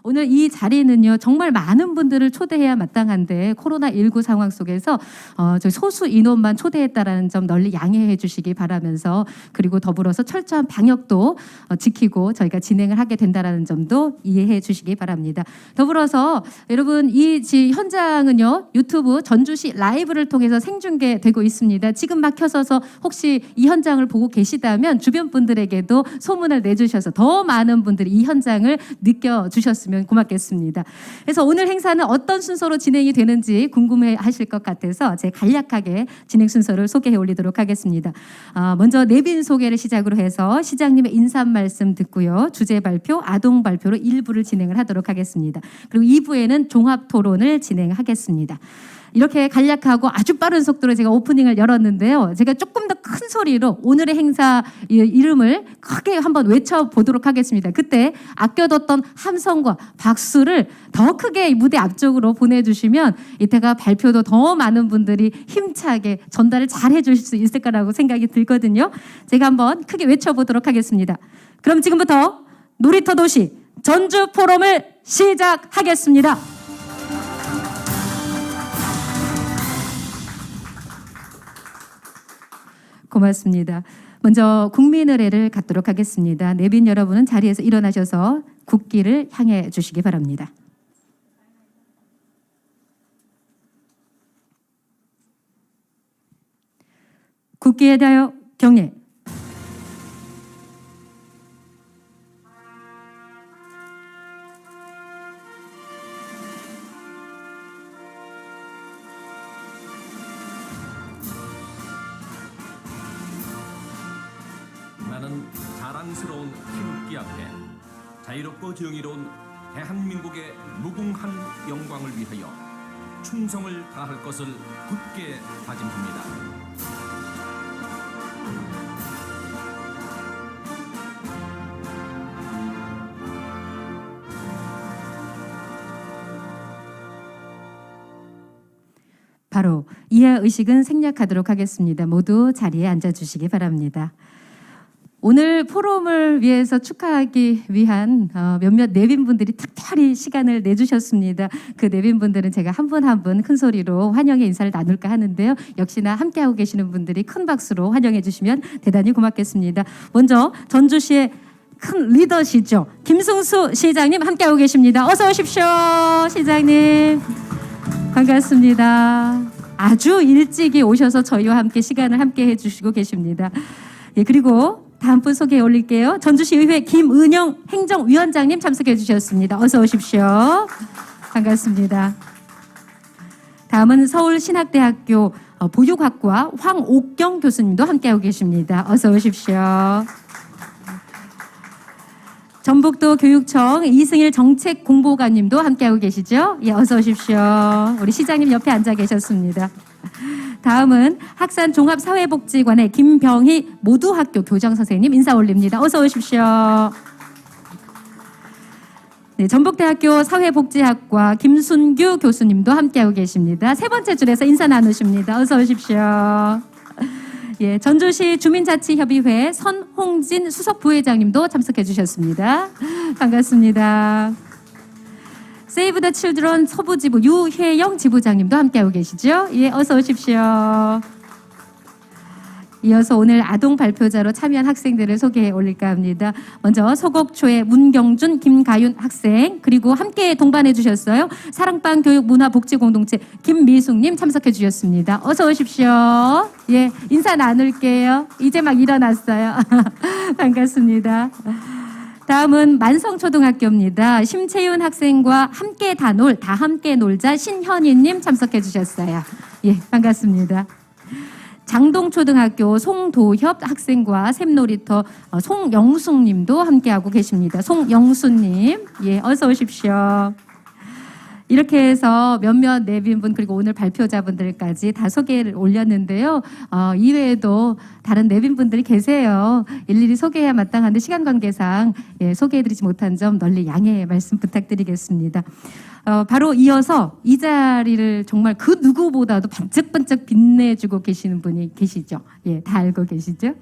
오늘 이 자리는요 정말 많은 분들을 초대해야 마땅한데 코로나19 상황 속에서 저희 소수 인원만 초대했다라는 점 널리 양해해 주시기 바라면서, 그리고 더불어서 철저한 방역도 지키고 저희가 진행을 하게 된다라는 점도 이해해 주시기 바랍니다. 더불어서 여러분 이 현장은요 유튜브 전주시 라이브를 통해서 생중계되고 있습니다. 지금 막 켜서서 혹시 이 현장을 보고 계시다면 주변 분들에게도 소문을 내주셔서 더 많은 분들이 이 현장을 느껴주셨으면 고맙겠습니다. 그래서 오늘 행사는 어떤 순서로 진행이 되는지 궁금해 하실 것 같아서 제 간략하게 진행 순서를 소개해 올리도록 하겠습니다. 먼저 내빈 소개를 시작으로 해서 시장님의 인사 말씀 듣고요. 주제 발표, 아동 발표로 1부를 진행을 하도록 하겠습니다. 그리고 2부에는 종합 토론을 진행하겠습니다. 이렇게 간략하고 아주 빠른 속도로 제가 오프닝을 열었는데요. 제가 조금 더 큰 소리로 오늘의 행사 이름을 크게 한번 외쳐보도록 하겠습니다. 그때 아껴뒀던 함성과 박수를 더 크게 무대 앞쪽으로 보내주시면 이때가 발표도 더 많은 분들이 힘차게 전달을 잘 해주실 수 있을 거라고 생각이 들거든요. 제가 한번 크게 외쳐보도록 하겠습니다. 그럼 지금부터 놀이터 도시 전주 포럼을 시작하겠습니다. 고맙습니다. 먼저 국민의례를 갖도록 하겠습니다. 내빈 여러분은 자리에서 일어나셔서 국기를 향해 주시기 바랍니다. 국기에 대하여 경례. 나는 자랑스러운 태극기 앞에 자유롭고 정의로운 대한민국의 무궁한 영광을 위하여 충성을 다할 것을 굳게 다짐합니다. 바로 이하 의식은 생략하도록 하겠습니다. 모두 자리에 앉아주시기 바랍니다. 오늘 포럼을 위해서 축하하기 위한 몇몇 내빈분들이 특별히 시간을 내주셨습니다. 그 내빈분들은 제가 한 분 한 분 큰 소리로 환영의 인사를 나눌까 하는데요. 역시나 함께하고 계시는 분들이 큰 박수로 환영해 주시면 대단히 고맙겠습니다. 먼저 전주시의 큰 리더시죠. 김승수 시장님 함께하고 계십니다. 어서 오십시오. 시장님 반갑습니다. 아주 일찍이 오셔서 저희와 함께 시간을 함께 해주시고 계십니다. 예, 그리고 다음 분 소개해 올릴게요. 전주시의회 김은영 행정위원장님 참석해 주셨습니다. 어서 오십시오. 반갑습니다. 다음은 서울신학대학교 보육학과 황옥경 교수님도 함께하고 계십니다. 어서 오십시오. 전북도 교육청 이승일 정책공보관님도 함께하고 계시죠? 예, 어서 오십시오. 우리 시장님 옆에 앉아 계셨습니다. 다음은 학산종합사회복지관의 김병희 모두학교 교장선생님 인사 올립니다. 어서 오십시오. 네, 전북대학교 사회복지학과 김순규 교수님도 함께하고 계십니다. 세 번째 줄에서 인사 나누십니다. 어서 오십시오. 예, 전주시 주민자치협의회 선홍진 수석부회장님도 참석해 주셨습니다. 반갑습니다. 세이브 더 칠드런 서부지부 유혜영 지부장님도 함께하고 계시죠? 예, 어서 오십시오. 이어서 오늘 아동 발표자로 참여한 학생들을 소개해 올릴까 합니다. 먼저 소곡초의 문경준, 김가윤 학생, 그리고 함께 동반해 주셨어요. 사랑방 교육문화복지공동체 김미숙님 참석해 주셨습니다. 어서 오십시오. 예, 인사 나눌게요. 이제 막 일어났어요. 반갑습니다. 다음은 만성초등학교입니다. 심채윤 학생과 함께 다 함께 놀자 신현희님 참석해 주셨어요. 예, 반갑습니다. 장동초등학교 송도협 학생과 샘놀이터 송영숙님도 함께하고 계십니다. 송영수님, 예, 어서 오십시오. 이렇게 해서 몇몇 내빈분 그리고 오늘 발표자분들까지 다 소개를 올렸는데요. 이외에도 다른 내빈분들이 계세요. 일일이 소개해야 마땅한데 시간 관계상 소개해드리지 못한 점 널리 양해의 말씀 부탁드리겠습니다. 바로 이어서 이 자리를 정말 그 누구보다도 반짝반짝 빛내주고 계시는 분이 계시죠. 예, 다 알고 계시죠?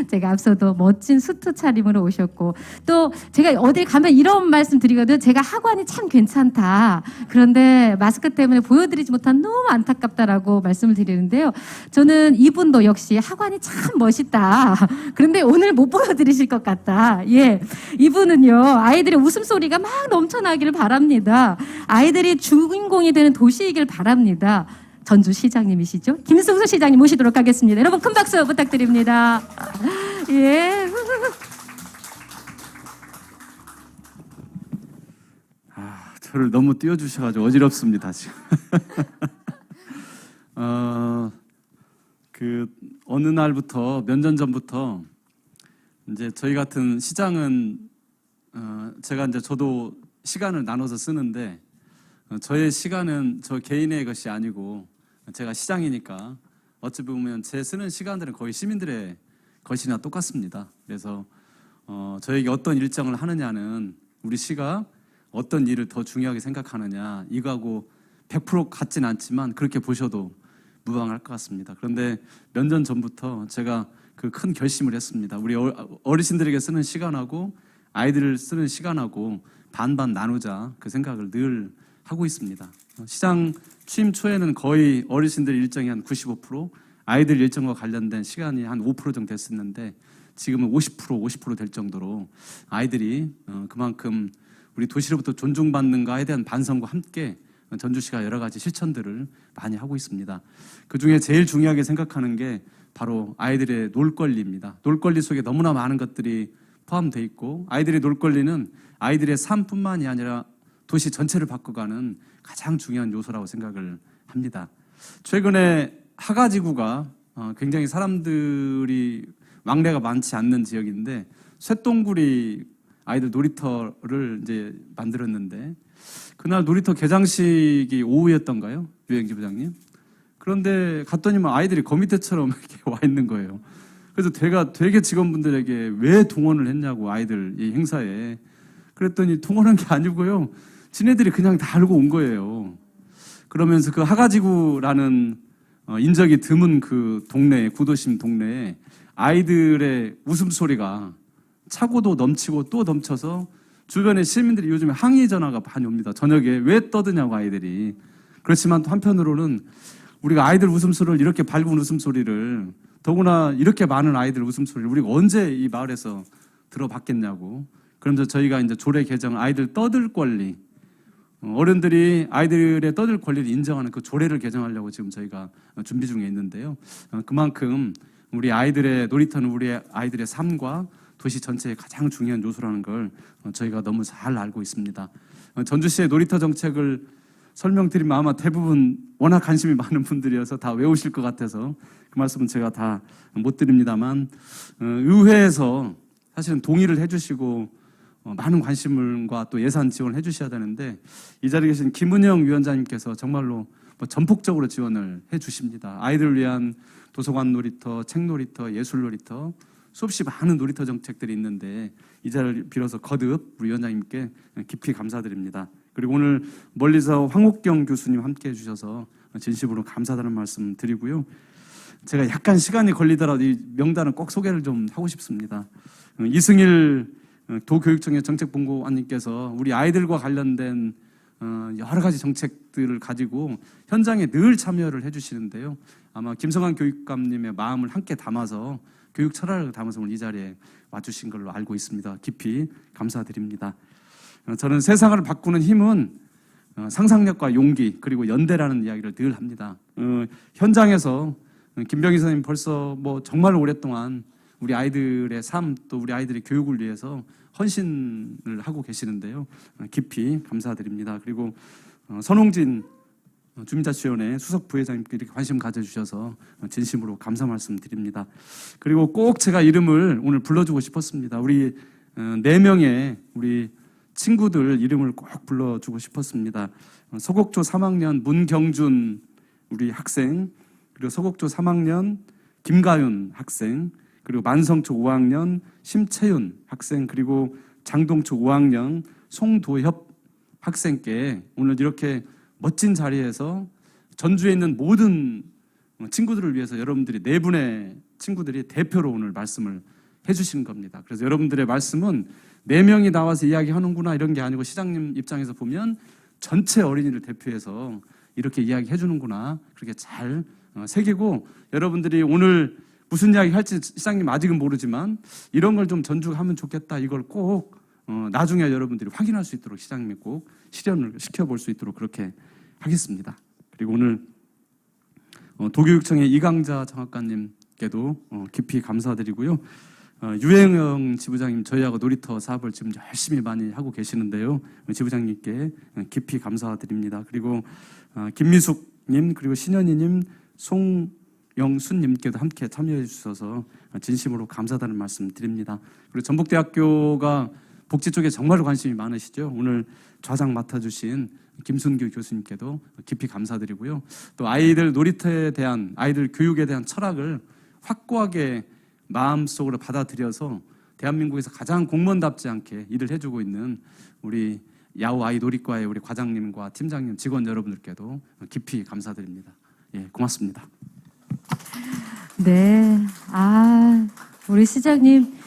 제가 앞서도 멋진 수트 차림으로 오셨고, 또 제가 어딜 가면 이런 말씀 드리거든요. 제가 하관이 참 괜찮다. 그런데 마스크 때문에 보여드리지 못한 너무 안타깝다라고 말씀을 드리는데요. 저는 이분도 역시 하관이 참 멋있다. 그런데 오늘 못 보여드리실 것 같다. 예, 이분은요, 아이들의 웃음소리가 막 넘쳐나기를 바랍니다. 아이들이 주인공이 되는 도시이길 바랍니다. 전주시장님이시죠? 김승수 시장님 모시도록 하겠습니다. 여러분 큰 박수 부탁드립니다. 예. 저를 너무 띄워주셔가지고 어지럽습니다 지금. 어느 날부터 몇 년 전부터 이제 저희 같은 시장은 제가 이제 저도 시간을 나눠서 쓰는데 저의 시간은 저 개인의 것이 아니고 제가 시장이니까 어찌 보면 제 쓰는 시간들은 거의 시민들의 것이나 똑같습니다. 그래서 저에게 어떤 일정을 하느냐는 우리 시가 어떤 일을 더 중요하게 생각하느냐 이거하고 100% 같진 않지만 그렇게 보셔도 무방할 것 같습니다. 그런데 몇 년 전부터 제가 그 큰 결심을 했습니다. 우리 어르신들에게 쓰는 시간하고 아이들을 쓰는 시간하고 반반 나누자 그 생각을 늘 하고 있습니다. 시장 취임 초에는 거의 어르신들 일정이 한 95%, 아이들 일정과 관련된 시간이 한 5% 정도 됐었는데 지금은 50% 될 정도로 아이들이 그만큼 우리 도시로부터 존중받는 것에 대한 반성과 함께 전주시가 여러 가지 실천들을 많이 하고 있습니다. 그중에 제일 중요하게 생각하는 게 바로 아이들의 놀 권리입니다. 놀 권리 속에 너무나 많은 것들이 포함되어 있고 아이들의 놀 권리는 아이들의 삶뿐만이 아니라 도시 전체를 바꿔가는 가장 중요한 요소라고 생각을 합니다. 최근에 하가지구가 굉장히 사람들이 왕래가 많지 않는 지역인데 쇳동굴이 아이들 놀이터를 이제 만들었는데 그날 놀이터 개장식이 오후였던가요? 유행지 부장님? 그런데 갔더니만 아이들이 거미떼처럼 이렇게 와 있는 거예요. 그래서 제가 되게 직원분들에게 왜 동원을 했냐고 아이들 이 행사에 그랬더니 동원한 게 아니고요. 지네들이 그냥 다 알고 온 거예요. 그러면서 그 하가지구라는 인적이 드문 그 동네에 구도심 동네에 아이들의 웃음소리가 차고도 넘치고 또 넘쳐서 주변의 시민들이 요즘에 항의 전화가 많이 옵니다. 저녁에 왜 떠드냐고 아이들이. 그렇지만 또 한편으로는 우리가 아이들 웃음소리를 이렇게 밝은 웃음소리를 더구나 이렇게 많은 아이들 웃음소리를 우리가 언제 이 마을에서 들어봤겠냐고. 그러면서 저희가 이제 조례 개정 아이들 떠들 권리 어른들이 아이들의 떠들 권리를 인정하는 그 조례를 개정하려고 지금 저희가 준비 중에 있는데요. 그만큼 우리 아이들의 놀이터는 우리 아이들의 삶과 도시 전체의 가장 중요한 요소라는 걸 저희가 너무 잘 알고 있습니다. 전주시의 놀이터 정책을 설명드리면 아마 대부분 워낙 관심이 많은 분들이어서 다 외우실 것 같아서 그 말씀은 제가 다 못 드립니다만 의회에서 사실은 동의를 해주시고 많은 관심과 또 예산 지원을 해주셔야 되는데 이 자리에 계신 김은영 위원장님께서 정말로 전폭적으로 지원을 해주십니다. 아이들을 위한 도서관 놀이터, 책 놀이터, 예술 놀이터 수없이 많은 놀이터 정책들이 있는데 이 자리를 빌어서 거듭 우리 위원장님께 깊이 감사드립니다. 그리고 오늘 멀리서 황옥경 교수님 함께해 주셔서 진심으로 감사하다는 말씀 드리고요. 제가 약간 시간이 걸리더라도 이 명단을 꼭 소개를 좀 하고 싶습니다. 이승일 도교육청의 정책본부관님께서 우리 아이들과 관련된 여러 가지 정책들을 가지고 현장에 늘 참여를 해주시는데요. 아마 김성환 교육감님의 마음을 함께 담아서 교육 철학을 담아서 오늘 이 자리에 와주신 걸로 알고 있습니다. 깊이 감사드립니다. 저는 세상을 바꾸는 힘은 상상력과 용기 그리고 연대라는 이야기를 늘 합니다. 현장에서 김병희 선생님 벌써 정말 오랫동안 우리 아이들의 삶 또 우리 아이들의 교육을 위해서 헌신을 하고 계시는데요. 깊이 감사드립니다. 그리고 선홍진 주민자치위원회 수석 부회장님께 이렇게 관심 가져주셔서 진심으로 감사 말씀드립니다. 그리고 꼭 제가 이름을 오늘 불러주고 싶었습니다. 우리 4명의 우리 친구들 이름을 꼭 불러주고 싶었습니다. 서곡초 3학년 문경준 우리 학생, 그리고 서곡초 3학년 김가윤 학생, 그리고 만성초 5학년 심채윤 학생, 그리고 장동초 5학년 송도협 학생께 오늘 이렇게 멋진 자리에서 전주에 있는 모든 친구들을 위해서 여러분들이 네 분의 친구들이 대표로 오늘 말씀을 해주시는 겁니다. 그래서 여러분들의 말씀은 네 명이 나와서 이야기하는구나 이런 게 아니고 시장님 입장에서 보면 전체 어린이를 대표해서 이렇게 이야기해 주는구나 그렇게 잘 새기고 여러분들이 오늘 무슨 이야기 할지 시장님 아직은 모르지만 이런 걸 좀 전주가 하면 좋겠다 이걸 꼭 나중에 여러분들이 확인할 수 있도록 시장님이 꼭 실현을 시켜볼 수 있도록 그렇게 하겠습니다. 그리고 오늘 도교육청의 이강자 장학관님께도 깊이 감사드리고요. 유행영 지부장님 저희하고 놀이터 사업을 지금 열심히 많이 하고 계시는데요. 지부장님께 깊이 감사드립니다. 그리고 김미숙님 그리고 신현희님 송영순님께도 함께 참여해 주셔서 진심으로 감사하다는 말씀 드립니다. 그리고 전북대학교가 복지 쪽에 정말로 관심이 많으시죠. 오늘 좌장 맡아주신 김순규 교수님께도 깊이 감사드리고요. 또 아이들 놀이터에 대한 아이들 교육에 대한 철학을 확고하게 마음속으로 받아들여서 대한민국에서 가장 공무원답지 않게 일을 해주고 있는 우리 야후 아이 놀이과의 우리 과장님과 팀장님, 직원 여러분들께도 깊이 감사드립니다. 예, 고맙습니다. 네, 우리 시장님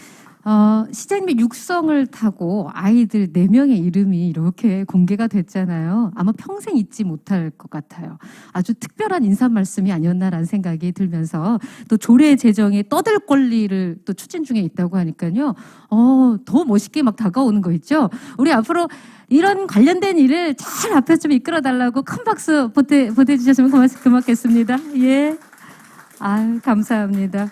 시장님의 육성을 타고 아이들 4명의 이름이 이렇게 공개가 됐잖아요. 아마 평생 잊지 못할 것 같아요. 아주 특별한 인사 말씀이 아니었나라는 생각이 들면서 또 조례 제정에 떠들 권리를 또 추진 중에 있다고 하니까요. 더 멋있게 막 다가오는 거 있죠. 우리 앞으로 이런 관련된 일을 잘 앞에서 좀 이끌어 달라고 큰 박수 보태주셨으면 고맙겠습니다. 예. 감사합니다.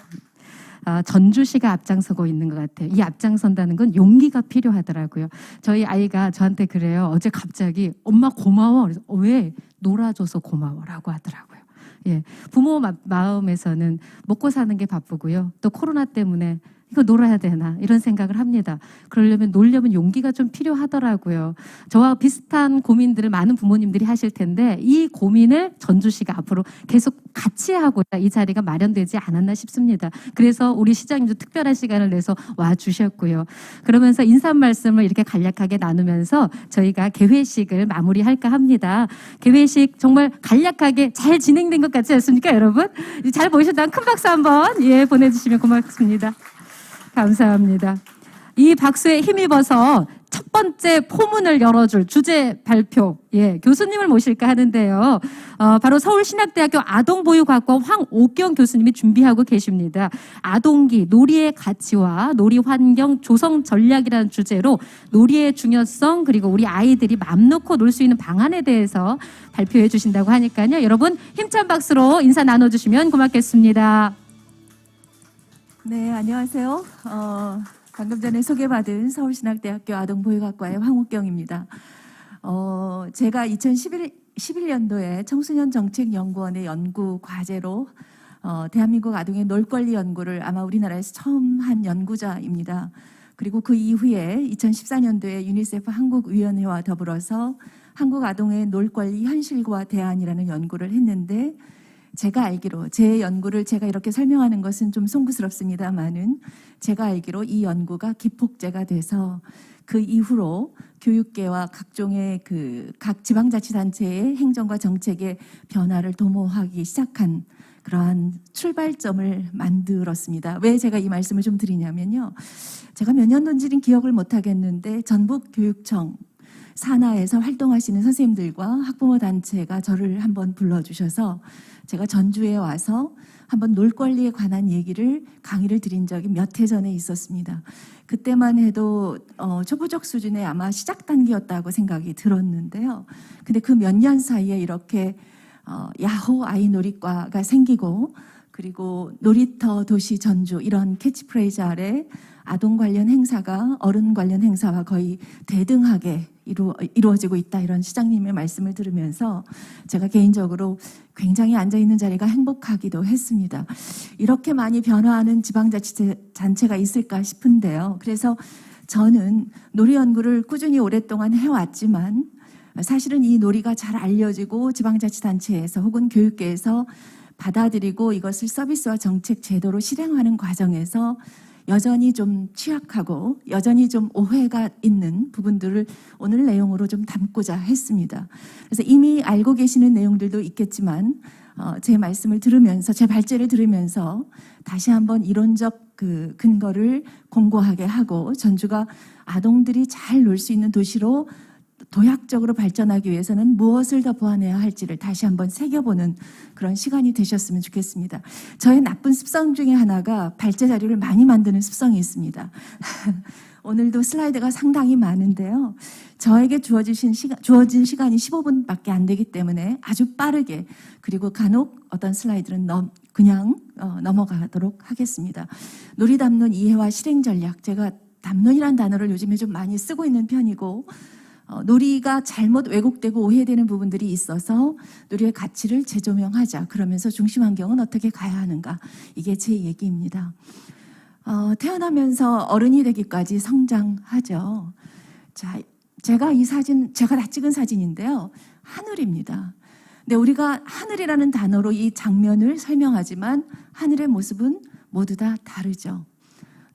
전주시가 앞장서고 있는 것 같아요. 이 앞장선다는 건 용기가 필요하더라고요. 저희 아이가 저한테 그래요. 어제 갑자기 엄마 고마워. 그래서 왜? 놀아줘서 고마워라고 하더라고요. 예, 부모 마음에서는 먹고 사는 게 바쁘고요. 또 코로나 때문에 이거 놀아야 되나 이런 생각을 합니다. 그러려면 놀려면 용기가 좀 필요하더라고요. 저와 비슷한 고민들을 많은 부모님들이 하실 텐데 이 고민을 전주시가 앞으로 계속 같이 하고 이 자리가 마련되지 않았나 싶습니다. 그래서 우리 시장님도 특별한 시간을 내서 와주셨고요. 그러면서 인사 말씀을 이렇게 간략하게 나누면서 저희가 개회식을 마무리할까 합니다. 개회식 정말 간략하게 잘 진행된 것 같지 않습니까, 여러분? 잘 보셨다면 큰 박수 한번 보내주시면 고맙습니다. 감사합니다. 이 박수에 힘입어서 첫 번째 포문을 열어줄 주제 발표, 교수님을 모실까 하는데요. 바로 서울신학대학교 아동보육학과 황옥경 교수님이 준비하고 계십니다. 아동기, 놀이의 가치와 놀이 환경 조성 전략이라는 주제로 놀이의 중요성 그리고 우리 아이들이 맘 놓고 놀 수 있는 방안에 대해서 발표해 주신다고 하니까요. 여러분 힘찬 박수로 인사 나눠주시면 고맙겠습니다. 네, 안녕하세요. 방금 전에 소개받은 서울신학대학교 아동보육학과의 황옥경입니다. 제가 2011년도에 청소년정책연구원의 연구 과제로 대한민국 아동의 놀권리 연구를 아마 우리나라에서 처음 한 연구자입니다. 그리고 그 이후에 2014년도에 유니세프 한국위원회와 더불어서 한국 아동의 놀권리 현실과 대안이라는 연구를 했는데 제가 알기로 제 연구를 제가 이렇게 설명하는 것은 좀 송구스럽습니다만은 제가 알기로 이 연구가 기폭제가 돼서 그 이후로 교육계와 각종의 각 지방자치단체의 행정과 정책의 변화를 도모하기 시작한 그러한 출발점을 만들었습니다. 왜 제가 이 말씀을 좀 드리냐면요. 제가 몇 년도인지는 기억을 못 하겠는데 전북교육청 산하에서 활동하시는 선생님들과 학부모 단체가 저를 한번 불러주셔서 제가 전주에 와서 한번 놀권리에 관한 얘기를 강의를 드린 적이 몇 해 전에 있었습니다. 그때만 해도 초보적 수준의 아마 시작 단계였다고 생각이 들었는데요. 근데 그 몇 년 사이에 이렇게 야호 아이 놀이과가 생기고 그리고 놀이터 도시 전주 이런 캐치프레이즈 아래 아동 관련 행사가 어른 관련 행사와 거의 대등하게 이루어지고 있다 이런 시장님의 말씀을 들으면서 제가 개인적으로 굉장히 앉아있는 자리가 행복하기도 했습니다. 이렇게 많이 변화하는 지방자치단체가 있을까 싶은데요. 그래서 저는 놀이 연구를 꾸준히 오랫동안 해왔지만 사실은 이 놀이가 잘 알려지고 지방자치단체에서 혹은 교육계에서 받아들이고 이것을 서비스와 정책 제도로 실행하는 과정에서 여전히 좀 취약하고 여전히 좀 오해가 있는 부분들을 오늘 내용으로 좀 담고자 했습니다. 그래서 이미 알고 계시는 내용들도 있겠지만 제 말씀을 들으면서 제 발제를 들으면서 다시 한번 이론적 그 근거를 공고하게 하고 전주가 아동들이 잘 놀 수 있는 도시로 도약적으로 발전하기 위해서는 무엇을 더 보완해야 할지를 다시 한번 새겨보는 그런 시간이 되셨으면 좋겠습니다. 저의 나쁜 습성 중에 하나가 발제 자료를 많이 만드는 습성이 있습니다. 오늘도 슬라이드가 상당히 많은데요. 저에게 주어진 시간이 15분밖에 안 되기 때문에 아주 빠르게, 그리고 간혹 어떤 슬라이드는 그냥 넘어가도록 하겠습니다. 놀이 담론 이해와 실행 전략, 제가 담론이라는 단어를 요즘에 좀 많이 쓰고 있는 편이고 놀이가 잘못 왜곡되고 오해되는 부분들이 있어서 놀이의 가치를 재조명하자. 그러면서 중심 환경은 어떻게 가야 하는가. 이게 제 얘기입니다. 태어나면서 어른이 되기까지 성장하죠. 자, 제가 다 찍은 사진인데요. 하늘입니다. 근데 우리가 하늘이라는 단어로 이 장면을 설명하지만 하늘의 모습은 모두 다 다르죠.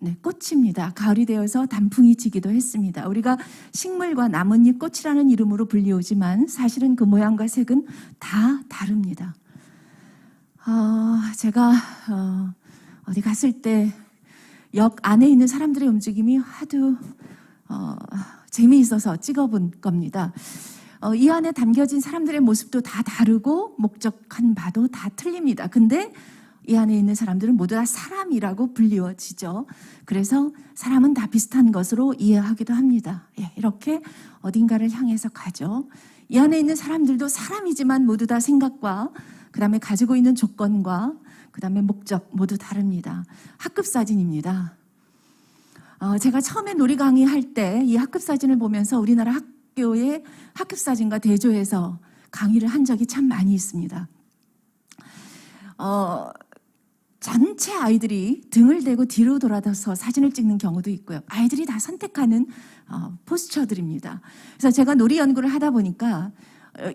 네, 꽃입니다. 가을이 되어서 단풍이 지기도 했습니다. 우리가 식물과 나뭇잎 꽃이라는 이름으로 불리우지만 사실은 그 모양과 색은 다 다릅니다. 제가 어디 갔을 때 역 안에 있는 사람들의 움직임이 하도 재미있어서 찍어본 겁니다. 이 안에 담겨진 사람들의 모습도 다 다르고 목적한 바도 다 틀립니다. 근데 이 안에 있는 사람들은 모두 다 사람이라고 불리워지죠. 그래서 사람은 다 비슷한 것으로 이해하기도 합니다. 예, 이렇게 어딘가를 향해서 가죠. 이 안에 있는 사람들도 사람이지만 모두 다 생각과 그다음에 가지고 있는 조건과 그다음에 목적 모두 다릅니다. 학급 사진입니다. 제가 처음에 놀이 강의할 때 이 학급 사진을 보면서 우리나라 학교의 학급 사진과 대조해서 강의를 한 적이 참 많이 있습니다. 전체 아이들이 등을 대고 뒤로 돌아서 사진을 찍는 경우도 있고요. 아이들이 다 선택하는 포스처들입니다. 그래서 제가 놀이 연구를 하다 보니까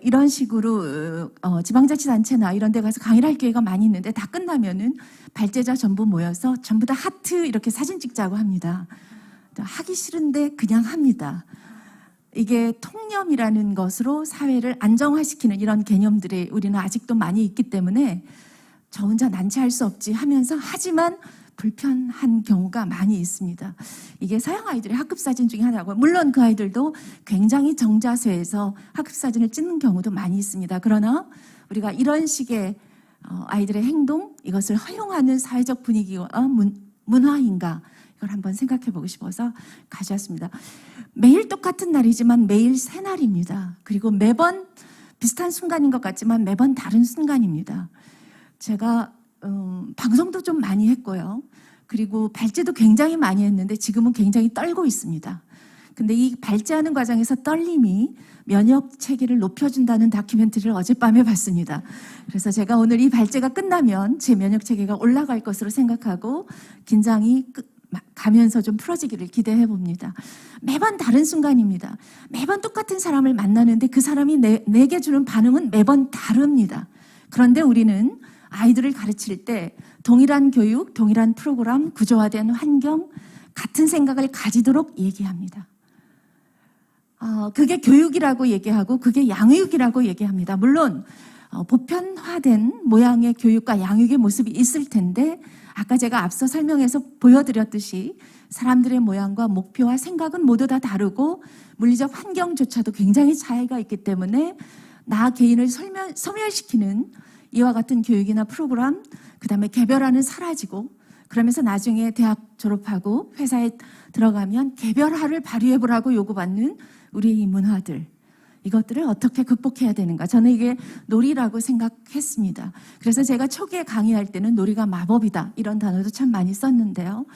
이런 식으로 지방자치단체나 이런 데 가서 강의를 할 기회가 많이 있는데 다 끝나면은 발제자 전부 모여서 전부 다 하트 이렇게 사진 찍자고 합니다. 하기 싫은데 그냥 합니다. 이게 통념이라는 것으로 사회를 안정화시키는 이런 개념들이 우리는 아직도 많이 있기 때문에 저 혼자 난처할 수 없지 하면서 하지만 불편한 경우가 많이 있습니다. 이게 서양 아이들의 학급 사진 중에 하나고, 물론 그 아이들도 굉장히 정자세에서 학급 사진을 찍는 경우도 많이 있습니다. 그러나 우리가 이런 식의 아이들의 행동, 이것을 허용하는 사회적 분위기와 문화인가, 이걸 한번 생각해 보고 싶어서 가져왔습니다. 매일 똑같은 날이지만 매일 새 날입니다. 그리고 매번 비슷한 순간인 것 같지만 매번 다른 순간입니다. 제가 방송도 좀 많이 했고요. 그리고 발제도 굉장히 많이 했는데 지금은 굉장히 떨고 있습니다. 근데 이 발제하는 과정에서 떨림이 면역 체계를 높여준다는 다큐멘터리를 어젯밤에 봤습니다. 그래서 제가 오늘 이 발제가 끝나면 제 면역 체계가 올라갈 것으로 생각하고 긴장이 가면서 좀 풀어지기를 기대해 봅니다. 매번 다른 순간입니다. 매번 똑같은 사람을 만나는데 그 사람이 내게 주는 반응은 매번 다릅니다. 그런데 우리는 아이들을 가르칠 때 동일한 교육, 동일한 프로그램, 구조화된 환경, 같은 생각을 가지도록 얘기합니다. 그게 교육이라고 얘기하고 그게 양육이라고 얘기합니다. 물론 보편화된 모양의 교육과 양육의 모습이 있을 텐데 아까 제가 앞서 설명해서 보여드렸듯이 사람들의 모양과 목표와 생각은 모두 다 다르고 물리적 환경조차도 굉장히 차이가 있기 때문에 나 개인을 소멸시키는 이와 같은 교육이나 프로그램, 그다음에 개별화는 사라지고 그러면서 나중에 대학 졸업하고 회사에 들어가면 개별화를 발휘해보라고 요구받는 우리의 이 문화들, 이것들을 어떻게 극복해야 되는가. 저는 이게 놀이라고 생각했습니다. 그래서 제가 초기에 강의할 때는 놀이가 마법이다 이런 단어도 참 많이 썼는데요.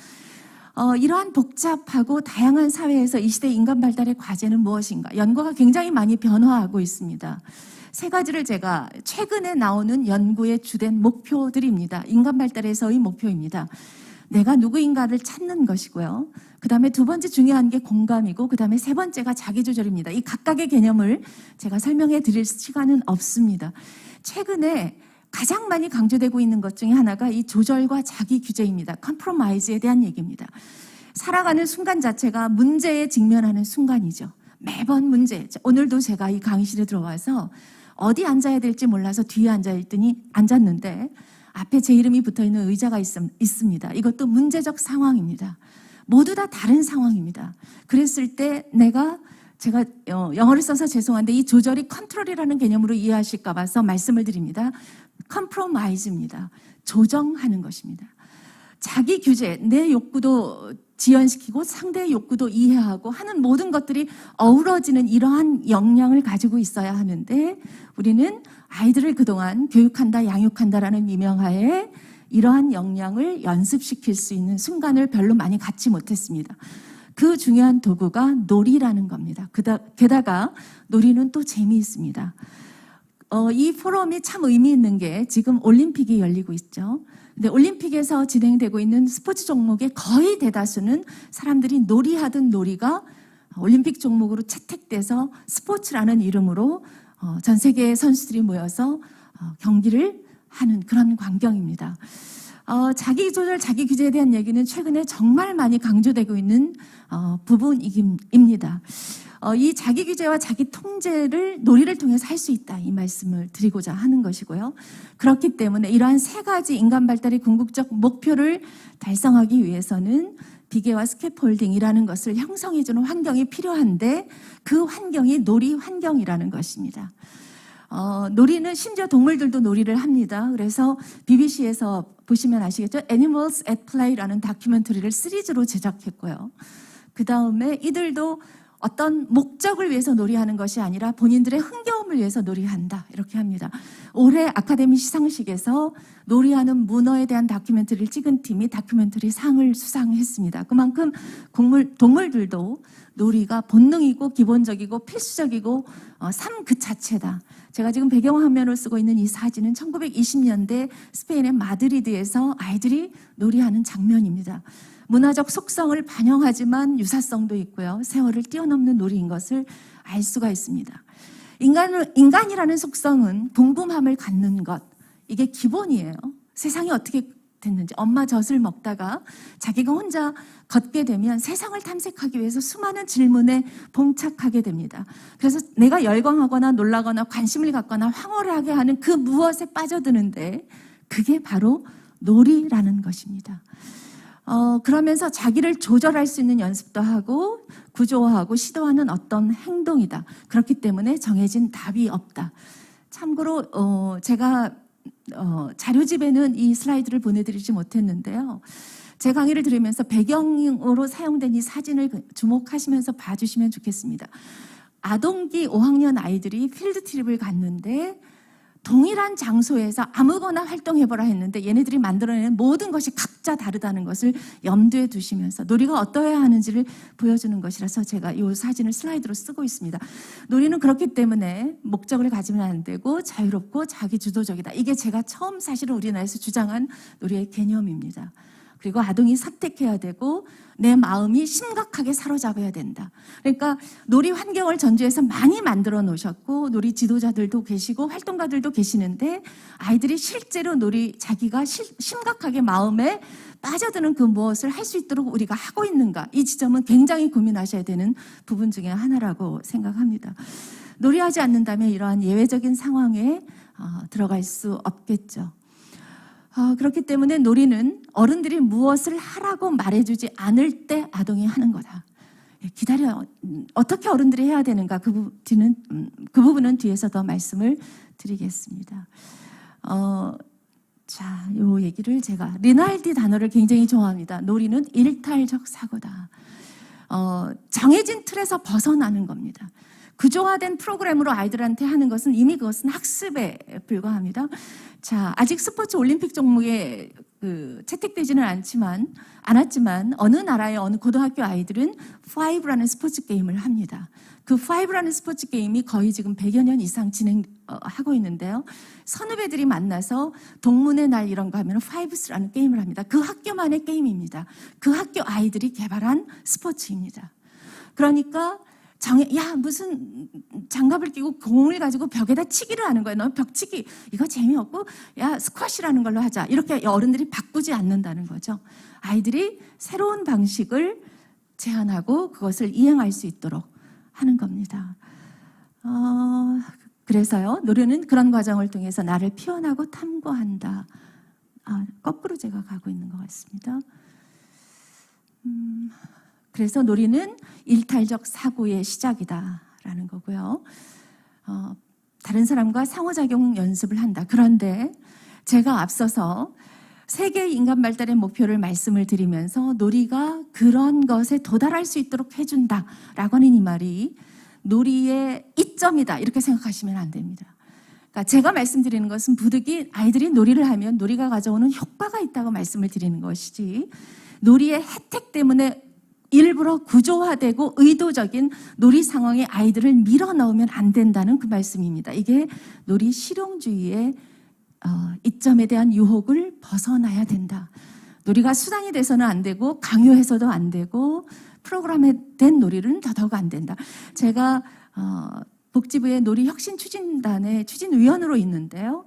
이러한 복잡하고 다양한 사회에서 이 시대 인간 발달의 과제는 무엇인가. 연구가 굉장히 많이 변화하고 있습니다. 세 가지를 제가 최근에 나오는 연구의 주된 목표들입니다. 인간 발달에서의 목표입니다. 내가 누구인가를 찾는 것이고요. 그 다음에 두 번째 중요한 게 공감이고 그 다음에 세 번째가 자기조절입니다. 이 각각의 개념을 제가 설명해 드릴 시간은 없습니다. 최근에 가장 많이 강조되고 있는 것 중에 하나가 이 조절과 자기 규제입니다. 컴프로마이즈에 대한 얘기입니다. 살아가는 순간 자체가 문제에 직면하는 순간이죠. 매번 문제. 오늘도 제가 이 강의실에 들어와서 어디 앉아야 될지 몰라서 뒤에 앉았는데 앞에 제 이름이 붙어있는 의자가 있습니다. 이것도 문제적 상황입니다. 모두 다 다른 상황입니다. 그랬을 때 제가 영어를 써서 죄송한데 이 조절이 컨트롤이라는 개념으로 이해하실까 봐서 말씀을 드립니다. 컴프로마이즈입니다. 조정하는 것입니다. 자기 규제, 내 욕구도 지연시키고 상대의 욕구도 이해하고 하는 모든 것들이 어우러지는 이러한 역량을 가지고 있어야 하는데 우리는 아이들을 그동안 교육한다, 양육한다라는 미명하에 이러한 역량을 연습시킬 수 있는 순간을 별로 많이 갖지 못했습니다. 그 중요한 도구가 놀이라는 겁니다. 게다가 놀이는 또 재미있습니다. 이 포럼이 참 의미 있는 게 지금 올림픽이 열리고 있죠. 근데 올림픽에서 진행되고 있는 스포츠 종목의 거의 대다수는 사람들이 놀이하던 놀이가 올림픽 종목으로 채택돼서 스포츠라는 이름으로 전 세계의 선수들이 모여서 경기를 하는 그런 광경입니다. 자기 조절, 자기 규제에 대한 얘기는 최근에 정말 많이 강조되고 있는 부분입니다. 이 자기 규제와 자기 통제를 놀이를 통해서 할 수 있다, 이 말씀을 드리고자 하는 것이고요. 그렇기 때문에 이러한 세 가지 인간 발달의 궁극적 목표를 달성하기 위해서는 비계와 스캐폴딩이라는 것을 형성해주는 환경이 필요한데 그 환경이 놀이 환경이라는 것입니다. 놀이는 심지어 동물들도 놀이를 합니다. 그래서 BBC에서 보시면 아시겠죠? Animals at Play라는 다큐멘터리를 시리즈로 제작했고요. 그 다음에 이들도 어떤 목적을 위해서 놀이하는 것이 아니라 본인들의 흥겨움을 위해서 놀이한다, 이렇게 합니다. 올해 아카데미 시상식에서 놀이하는 문어에 대한 다큐멘터리를 찍은 팀이 다큐멘터리 상을 수상했습니다. 그만큼 동물들도 놀이가 본능이고 기본적이고 필수적이고 삶 그 자체다. 제가 지금 배경화면을 쓰고 있는 이 사진은 1920년대 스페인의 마드리드에서 아이들이 놀이하는 장면입니다. 문화적 속성을 반영하지만 유사성도 있고요. 세월을 뛰어넘는 놀이인 것을 알 수가 있습니다. 인간이라는 속성은 궁금함을 갖는 것, 이게 기본이에요. 세상이 어떻게 됐는지. 엄마 젖을 먹다가 자기가 혼자 걷게 되면 세상을 탐색하기 위해서 수많은 질문에 봉착하게 됩니다. 그래서 내가 열광하거나 놀라거나 관심을 갖거나 황홀하게 하는 그 무엇에 빠져드는데 그게 바로 놀이라는 것입니다. 그러면서 자기를 조절할 수 있는 연습도 하고 구조화하고 시도하는 어떤 행동이다. 그렇기 때문에 정해진 답이 없다. 참고로 제가 자료집에는 이 슬라이드를 보내드리지 못했는데요. 제 강의를 들으면서 배경으로 사용된 이 사진을 주목하시면서 봐주시면 좋겠습니다. 아동기 5학년 아이들이 필드 트립을 갔는데 동일한 장소에서 아무거나 활동해보라 했는데 얘네들이 만들어내는 모든 것이 각자 다르다는 것을 염두에 두시면서 놀이가 어떠해야 하는지를 보여주는 것이라서 제가 이 사진을 슬라이드로 쓰고 있습니다. 놀이는 그렇기 때문에 목적을 가지면 안 되고 자유롭고 자기주도적이다. 이게 제가 처음 사실은 우리나라에서 주장한 놀이의 개념입니다. 그리고 아동이 선택해야 되고 내 마음이 심각하게 사로잡아야 된다. 그러니까 놀이 환경을 전주에서 많이 만들어 놓으셨고 놀이 지도자들도 계시고 활동가들도 계시는데 아이들이 실제로 자기가 심각하게 마음에 빠져드는 그 무엇을 할 수 있도록 우리가 하고 있는가, 이 지점은 굉장히 고민하셔야 되는 부분 중에 하나라고 생각합니다. 놀이하지 않는다면 이러한 예외적인 상황에 들어갈 수 없겠죠. 그렇기 때문에 놀이는 어른들이 무엇을 하라고 말해주지 않을 때 아동이 하는 거다. 기다려. 어떻게 어른들이 해야 되는가, 그 부분은 뒤에서 더 말씀을 드리겠습니다. 자, 요 얘기를 제가 리날디 단어를 굉장히 좋아합니다. 놀이는 일탈적 사고다. 정해진 틀에서 벗어나는 겁니다. 구조화된 프로그램으로 아이들한테 하는 것은 이미 그것은 학습에 불과합니다. 자, 아직 스포츠 올림픽 종목에 채택되지는 않았지만 어느 나라의 어느 고등학교 아이들은 5라는 스포츠 게임을 합니다. 그 5라는 스포츠 게임이 거의 지금 100여 년 이상 진행하고 있는데요. 선후배들이 만나서 동문의 날 이런 거 하면 5스라는 게임을 합니다. 그 학교만의 게임입니다. 그 학교 아이들이 개발한 스포츠입니다. 그러니까 야 무슨 장갑을 끼고 공을 가지고 벽에다 치기를 하는 거야. 너 벽치기 이거 재미없고 야 스쿼시라는 걸로 하자. 이렇게 어른들이 바꾸지 않는다는 거죠. 아이들이 새로운 방식을 제안하고 그것을 이행할 수 있도록 하는 겁니다. 그래서요, 노래는 그런 과정을 통해서 나를 피워나고 탐구한다. 거꾸로 제가 가고 있는 것 같습니다. 그래서 놀이는 일탈적 사고의 시작이다라는 거고요. 다른 사람과 상호작용 연습을 한다. 그런데 제가 앞서서 세계 인간 발달의 목표를 말씀을 드리면서 놀이가 그런 것에 도달할 수 있도록 해준다라고 하는 이 말이 놀이의 이점이다 이렇게 생각하시면 안 됩니다. 그러니까 제가 말씀드리는 것은 부득이 아이들이 놀이를 하면 놀이가 가져오는 효과가 있다고 말씀을 드리는 것이지 놀이의 혜택 때문에 일부러 구조화되고 의도적인 놀이 상황에 아이들을 밀어넣으면 안 된다는 그 말씀입니다. 이게 놀이 실용주의의 이점에 대한 유혹을 벗어나야 된다. 놀이가 수단이 돼서는 안 되고 강요해서도 안 되고 프로그램에 된 놀이는 더더욱 안 된다. 제가 복지부의 놀이혁신추진단의 추진위원으로 있는데요.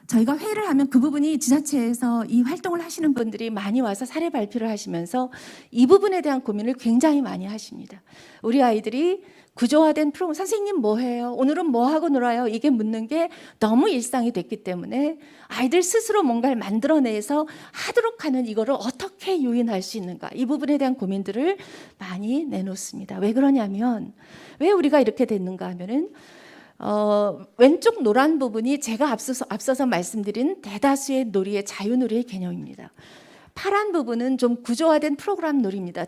저희가 회의를 하면 그 부분이 지자체에서 이 활동을 하시는 분들이 많이 와서 사례 발표를 하시면서 이 부분에 대한 고민을 굉장히 많이 하십니다. 우리 아이들이 구조화된 프로그램, 선생님 뭐 해요? 오늘은 뭐 하고 놀아요? 이게 묻는 게 너무 일상이 됐기 때문에 아이들 스스로 뭔가를 만들어내서 하도록 하는 이거를 어떻게 유인할 수 있는가? 이 부분에 대한 고민들을 많이 내놓습니다. 왜 그러냐면, 왜 우리가 이렇게 됐는가 하면은 왼쪽 노란 부분이 제가 앞서서 말씀드린 대다수의 놀이의 자유놀이의 개념입니다. 파란 부분은 좀 구조화된 프로그램 놀이입니다.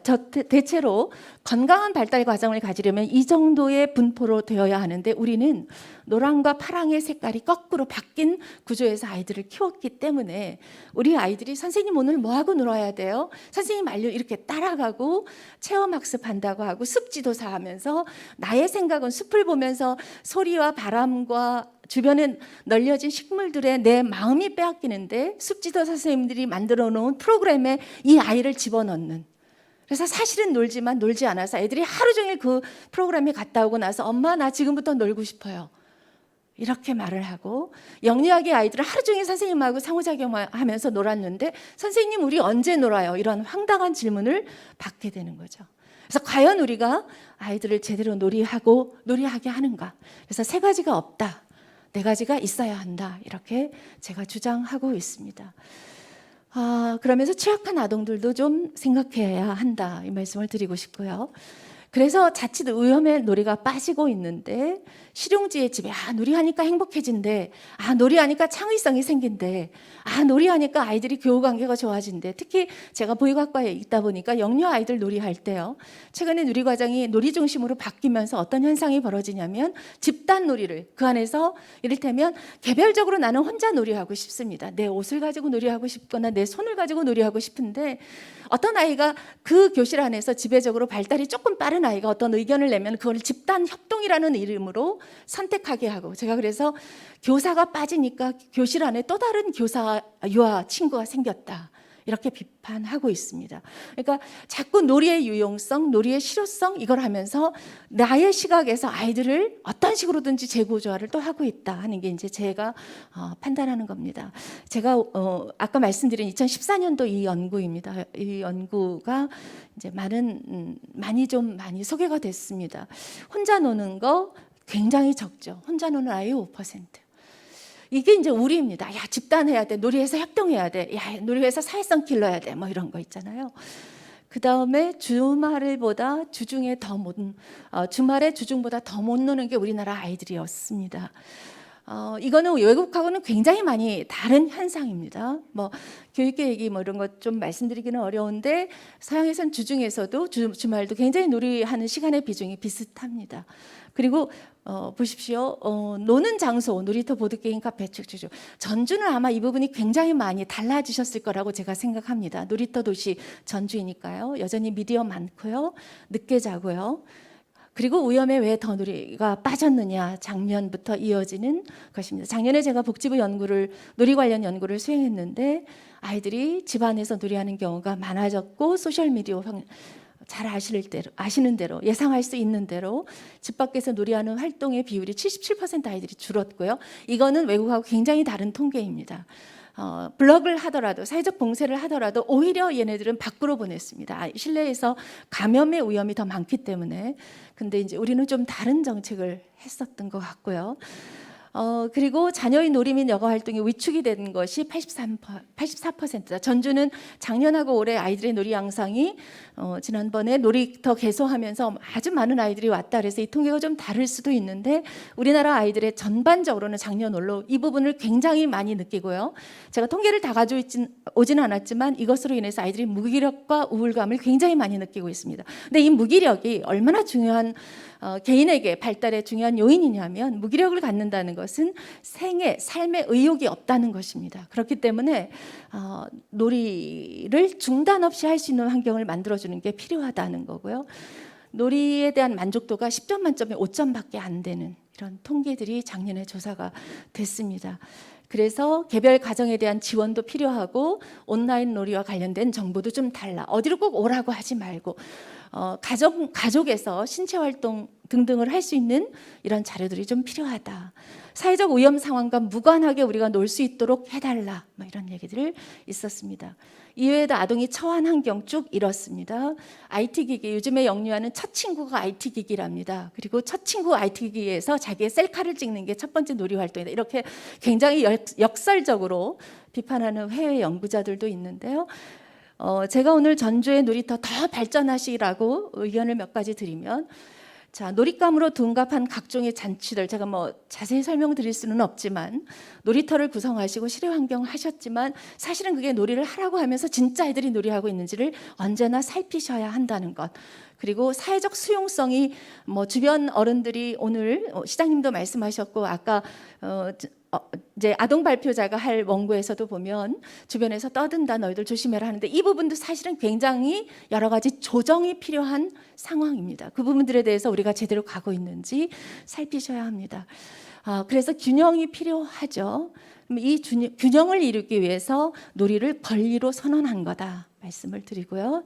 대체로 건강한 발달 과정을 가지려면 이 정도의 분포로 되어야 하는데 우리는 노란과 파랑의 색깔이 거꾸로 바뀐 구조에서 아이들을 키웠기 때문에 우리 아이들이 선생님 오늘 뭐 하고 놀아야 돼요? 선생님 알려 이렇게 따라가고 체험학습한다고 하고 습지도사 하면서 나의 생각은 숲을 보면서 소리와 바람과 주변에 널려진 식물들의 내 마음이 빼앗기는데 습지도사 선생님들이 만들어 놓은 프로그램에 이 아이를 집어넣는, 그래서 사실은 놀지만 놀지 않아서 애들이 하루 종일 그 프로그램에 갔다 오고 나서 엄마 나 지금부터 놀고 싶어요 이렇게 말을 하고, 영리하게 아이들은 하루 종일 선생님하고 상호작용하면서 놀았는데 선생님 우리 언제 놀아요? 이런 황당한 질문을 받게 되는 거죠. 그래서 과연 우리가 아이들을 제대로 놀이하게 하는가? 그래서 세 가지가 없다, 네 가지가 있어야 한다, 이렇게 제가 주장하고 있습니다. 그러면서 취약한 아동들도 좀 생각해야 한다, 이 말씀을 드리고 싶고요. 그래서 자칫 위험에 놀이가 빠지고 있는데 실용주의의 집에 놀이하니까 행복해진대, 놀이하니까 창의성이 생긴대, 놀이하니까 아이들이 교우관계가 좋아진대. 특히 제가 보육학과에 있다 보니까 영유 아이들 놀이할 때요, 최근에 놀이과정이 놀이 중심으로 바뀌면서 어떤 현상이 벌어지냐면 집단 놀이를, 그 안에서 이를테면 개별적으로 나는 혼자 놀이하고 싶습니다. 내 옷을 가지고 놀이하고 싶거나 내 손을 가지고 놀이하고 싶은데 어떤 아이가 그 교실 안에서 지배적으로 발달이 조금 빠른 아이가 어떤 의견을 내면 그걸 집단 협동이라는 이름으로 선택하게 하고, 제가 그래서 교사가 빠지니까 교실 안에 또 다른 교사 유아 친구가 생겼다, 이렇게 비판하고 있습니다. 그러니까 자꾸 놀이의 유용성, 놀이의 실효성 이걸 하면서 나의 시각에서 아이들을 어떤 식으로든지 재구조화를 또 하고 있다 하는 게 이제 제가 판단하는 겁니다. 제가 아까 말씀드린 2014년도 이 연구입니다. 이 연구가 이제 많이 소개가 됐습니다. 혼자 노는 거 굉장히 적죠. 혼자 노는 아이 5%. 이게 이제 우리입니다. 야, 집단해야 돼. 놀이에서 협동해야 돼. 야, 놀이에서 사회성 길러야 돼. 뭐 이런 거 있잖아요. 그 다음에 주말에 주중보다 더 못 노는 게 우리나라 아이들이었습니다. 이거는 외국하고는 굉장히 많이 다른 현상입니다. 뭐 교육계획이 뭐 이런 것 좀 말씀드리기는 어려운데 서양에서는 주중에서도 주말도 굉장히 놀이하는 시간의 비중이 비슷합니다. 그리고 보십시오. 노는 장소, 놀이터, 보드게임, 카페, 축제죠. 전주는 아마 이 부분이 굉장히 많이 달라지셨을 거라고 제가 생각합니다. 놀이터 도시 전주이니까요. 여전히 미디어 많고요. 늦게 자고요. 그리고 위험에 왜 더 놀이가 빠졌느냐, 작년부터 이어지는 것입니다. 작년에 제가 복지부 놀이 관련 연구를 수행했는데 아이들이 집안에서 놀이하는 경우가 많아졌고 소셜미디어 잘 아시는 대로 예상할 수 있는 대로 집 밖에서 놀이하는 활동의 비율이 77% 아이들이 줄었고요. 이거는 외국하고 굉장히 다른 통계입니다. 블럭을 하더라도 사회적 봉쇄를 하더라도 오히려 얘네들은 밖으로 보냈습니다. 실내에서 감염의 위험이 더 많기 때문에. 근데 이제 우리는 좀 다른 정책을 했었던 것 같고요. 그리고 자녀의 놀이 및 여가 활동이 위축이 된 것이 84%다. 전주는 작년하고 올해 아이들의 놀이 양상이 지난번에 놀이터 개소하면서 아주 많은 아이들이 왔다 그래서 이 통계가 좀 다를 수도 있는데 우리나라 아이들의 전반적으로는 작년올로 이 부분을 굉장히 많이 느끼고요. 제가 통계를 다 가져오진 않았지만 이것으로 인해서 아이들이 무기력과 우울감을 굉장히 많이 느끼고 있습니다. 근데 이 무기력이 얼마나 중요한 개인에게 발달의 중요한 요인이냐면 무기력을 갖는다는 것은 삶의 의욕이 없다는 것입니다. 그렇기 때문에 놀이를 중단 없이 할 수 있는 환경을 만들어주는 게 필요하다는 거고요. 놀이에 대한 만족도가 10점 만점에 5점밖에 안 되는 이런 통계들이 작년에 조사가 됐습니다. 그래서 개별 가정에 대한 지원도 필요하고 온라인 놀이와 관련된 정보도 좀 달라. 어디로 꼭 오라고 하지 말고 가족에서 신체 활동 등등을 할 수 있는 이런 자료들이 좀 필요하다. 사회적 오염 상황과 무관하게 우리가 놀 수 있도록 해달라. 뭐 이런 얘기들을 있었습니다. 이외에도 아동이 처한 환경 쭉 이렇습니다. IT 기기, 요즘에 역류하는 첫 친구가 IT 기기랍니다. 그리고 첫 친구 IT 기기에서 자기의 셀카를 찍는 게 첫 번째 놀이 활동이다. 이렇게 굉장히 역설적으로 비판하는 해외 연구자들도 있는데요. 제가 오늘 전주의 놀이터 더 발전하시라고 의견을 몇 가지 드리면, 자, 놀잇감으로 둔갑한 각종의 잔치들, 제가 뭐 자세히 설명드릴 수는 없지만 놀이터를 구성하시고 실외 환경 하셨지만 사실은 그게 놀이를 하라고 하면서 진짜 애들이 놀이하고 있는지를 언제나 살피셔야 한다는 것. 그리고 사회적 수용성이 뭐 주변 어른들이 오늘 시장님도 말씀하셨고 아까 이제 아동 발표자가 할 원고에서도 보면 주변에서 떠든다 너희들 조심해라 하는데 이 부분도 사실은 굉장히 여러 가지 조정이 필요한 상황입니다. 그 부분들에 대해서 우리가 제대로 가고 있는지 살피셔야 합니다. 그래서 균형이 필요하죠. 이 균형을 이루기 위해서 놀이를 권리로 선언한 거다 말씀을 드리고요.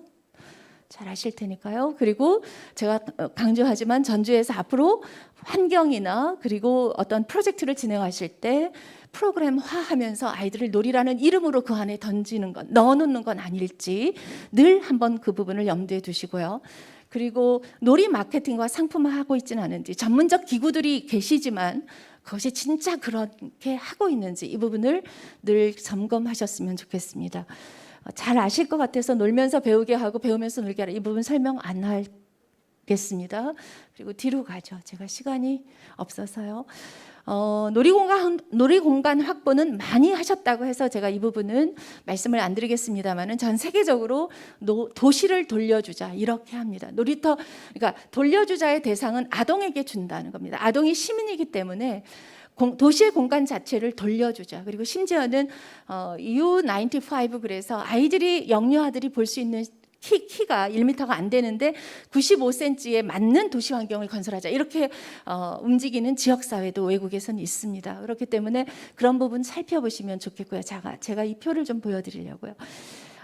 잘 아실 테니까요. 그리고 제가 강조하지만 전주에서 앞으로 환경이나 그리고 어떤 프로젝트를 진행하실 때 프로그램화하면서 아이들을 놀이라는 이름으로 그 안에 던지는 건, 넣어놓는 건 아닐지 늘 한번 그 부분을 염두에 두시고요. 그리고 놀이 마케팅과 상품화하고 있지는 않은지 전문적 기구들이 계시지만 그것이 진짜 그렇게 하고 있는지 이 부분을 늘 점검하셨으면 좋겠습니다. 잘 아실 것 같아서 놀면서 배우게 하고 배우면서 놀게 하라 이 부분 설명 안 하겠습니다. 그리고 뒤로 가죠. 제가 시간이 없어서요. 놀이공간 확보는 많이 하셨다고 해서 제가 이 부분은 말씀을 안 드리겠습니다만은 전 세계적으로 도시를 돌려주자 이렇게 합니다. 놀이터 그러니까 돌려주자의 대상은 아동에게 준다는 겁니다. 아동이 시민이기 때문에 도시의 공간 자체를 돌려주자. 그리고 심지어는 U95 그래서 아이들이 영유아들이 볼 수 있는 키가 1m가 안 되는데 95cm에 맞는 도시 환경을 건설하자. 이렇게 움직이는 지역사회도 외국에서는 있습니다. 그렇기 때문에 그런 부분 살펴보시면 좋겠고요. 제가 이 표를 좀 보여드리려고요.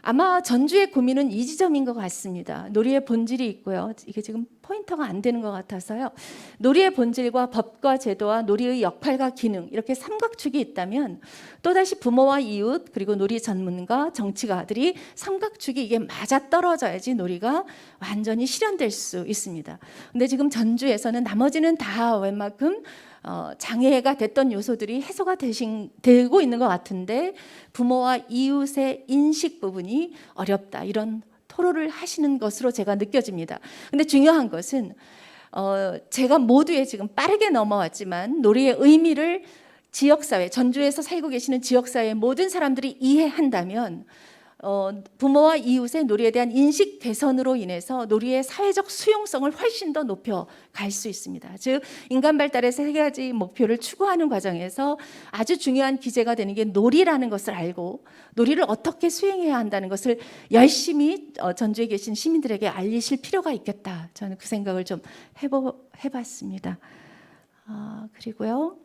아마 전주의 고민은 이 지점인 것 같습니다. 놀이의 본질이 있고요. 이게 지금 포인터가 안 되는 것 같아서요. 놀이의 본질과 법과 제도와 놀이의 역할과 기능 이렇게 삼각축이 있다면 또다시 부모와 이웃 그리고 놀이 전문가 정치가들이 삼각축이 이게 맞아떨어져야지 놀이가 완전히 실현될 수 있습니다. 근데 지금 전주에서는 나머지는 다 웬만큼 장애가 됐던 요소들이 해소가 되고 있는 것 같은데 부모와 이웃의 인식 부분이 어렵다 이런 토로를 하시는 것으로 제가 느껴집니다. 근데 중요한 것은 제가 모두에 지금 빠르게 넘어왔지만 놀이의 의미를 지역사회 전주에서 살고 계시는 지역사회의 모든 사람들이 이해한다면 부모와 이웃의 놀이에 대한 인식 개선으로 인해서 놀이의 사회적 수용성을 훨씬 더 높여갈 수 있습니다. 즉 인간 발달의 세 가지 목표를 추구하는 과정에서 아주 중요한 기제가 되는 게 놀이라는 것을 알고 놀이를 어떻게 수행해야 한다는 것을 열심히 전주에 계신 시민들에게 알리실 필요가 있겠다. 저는 그 생각을 좀 해봤습니다. 그리고요.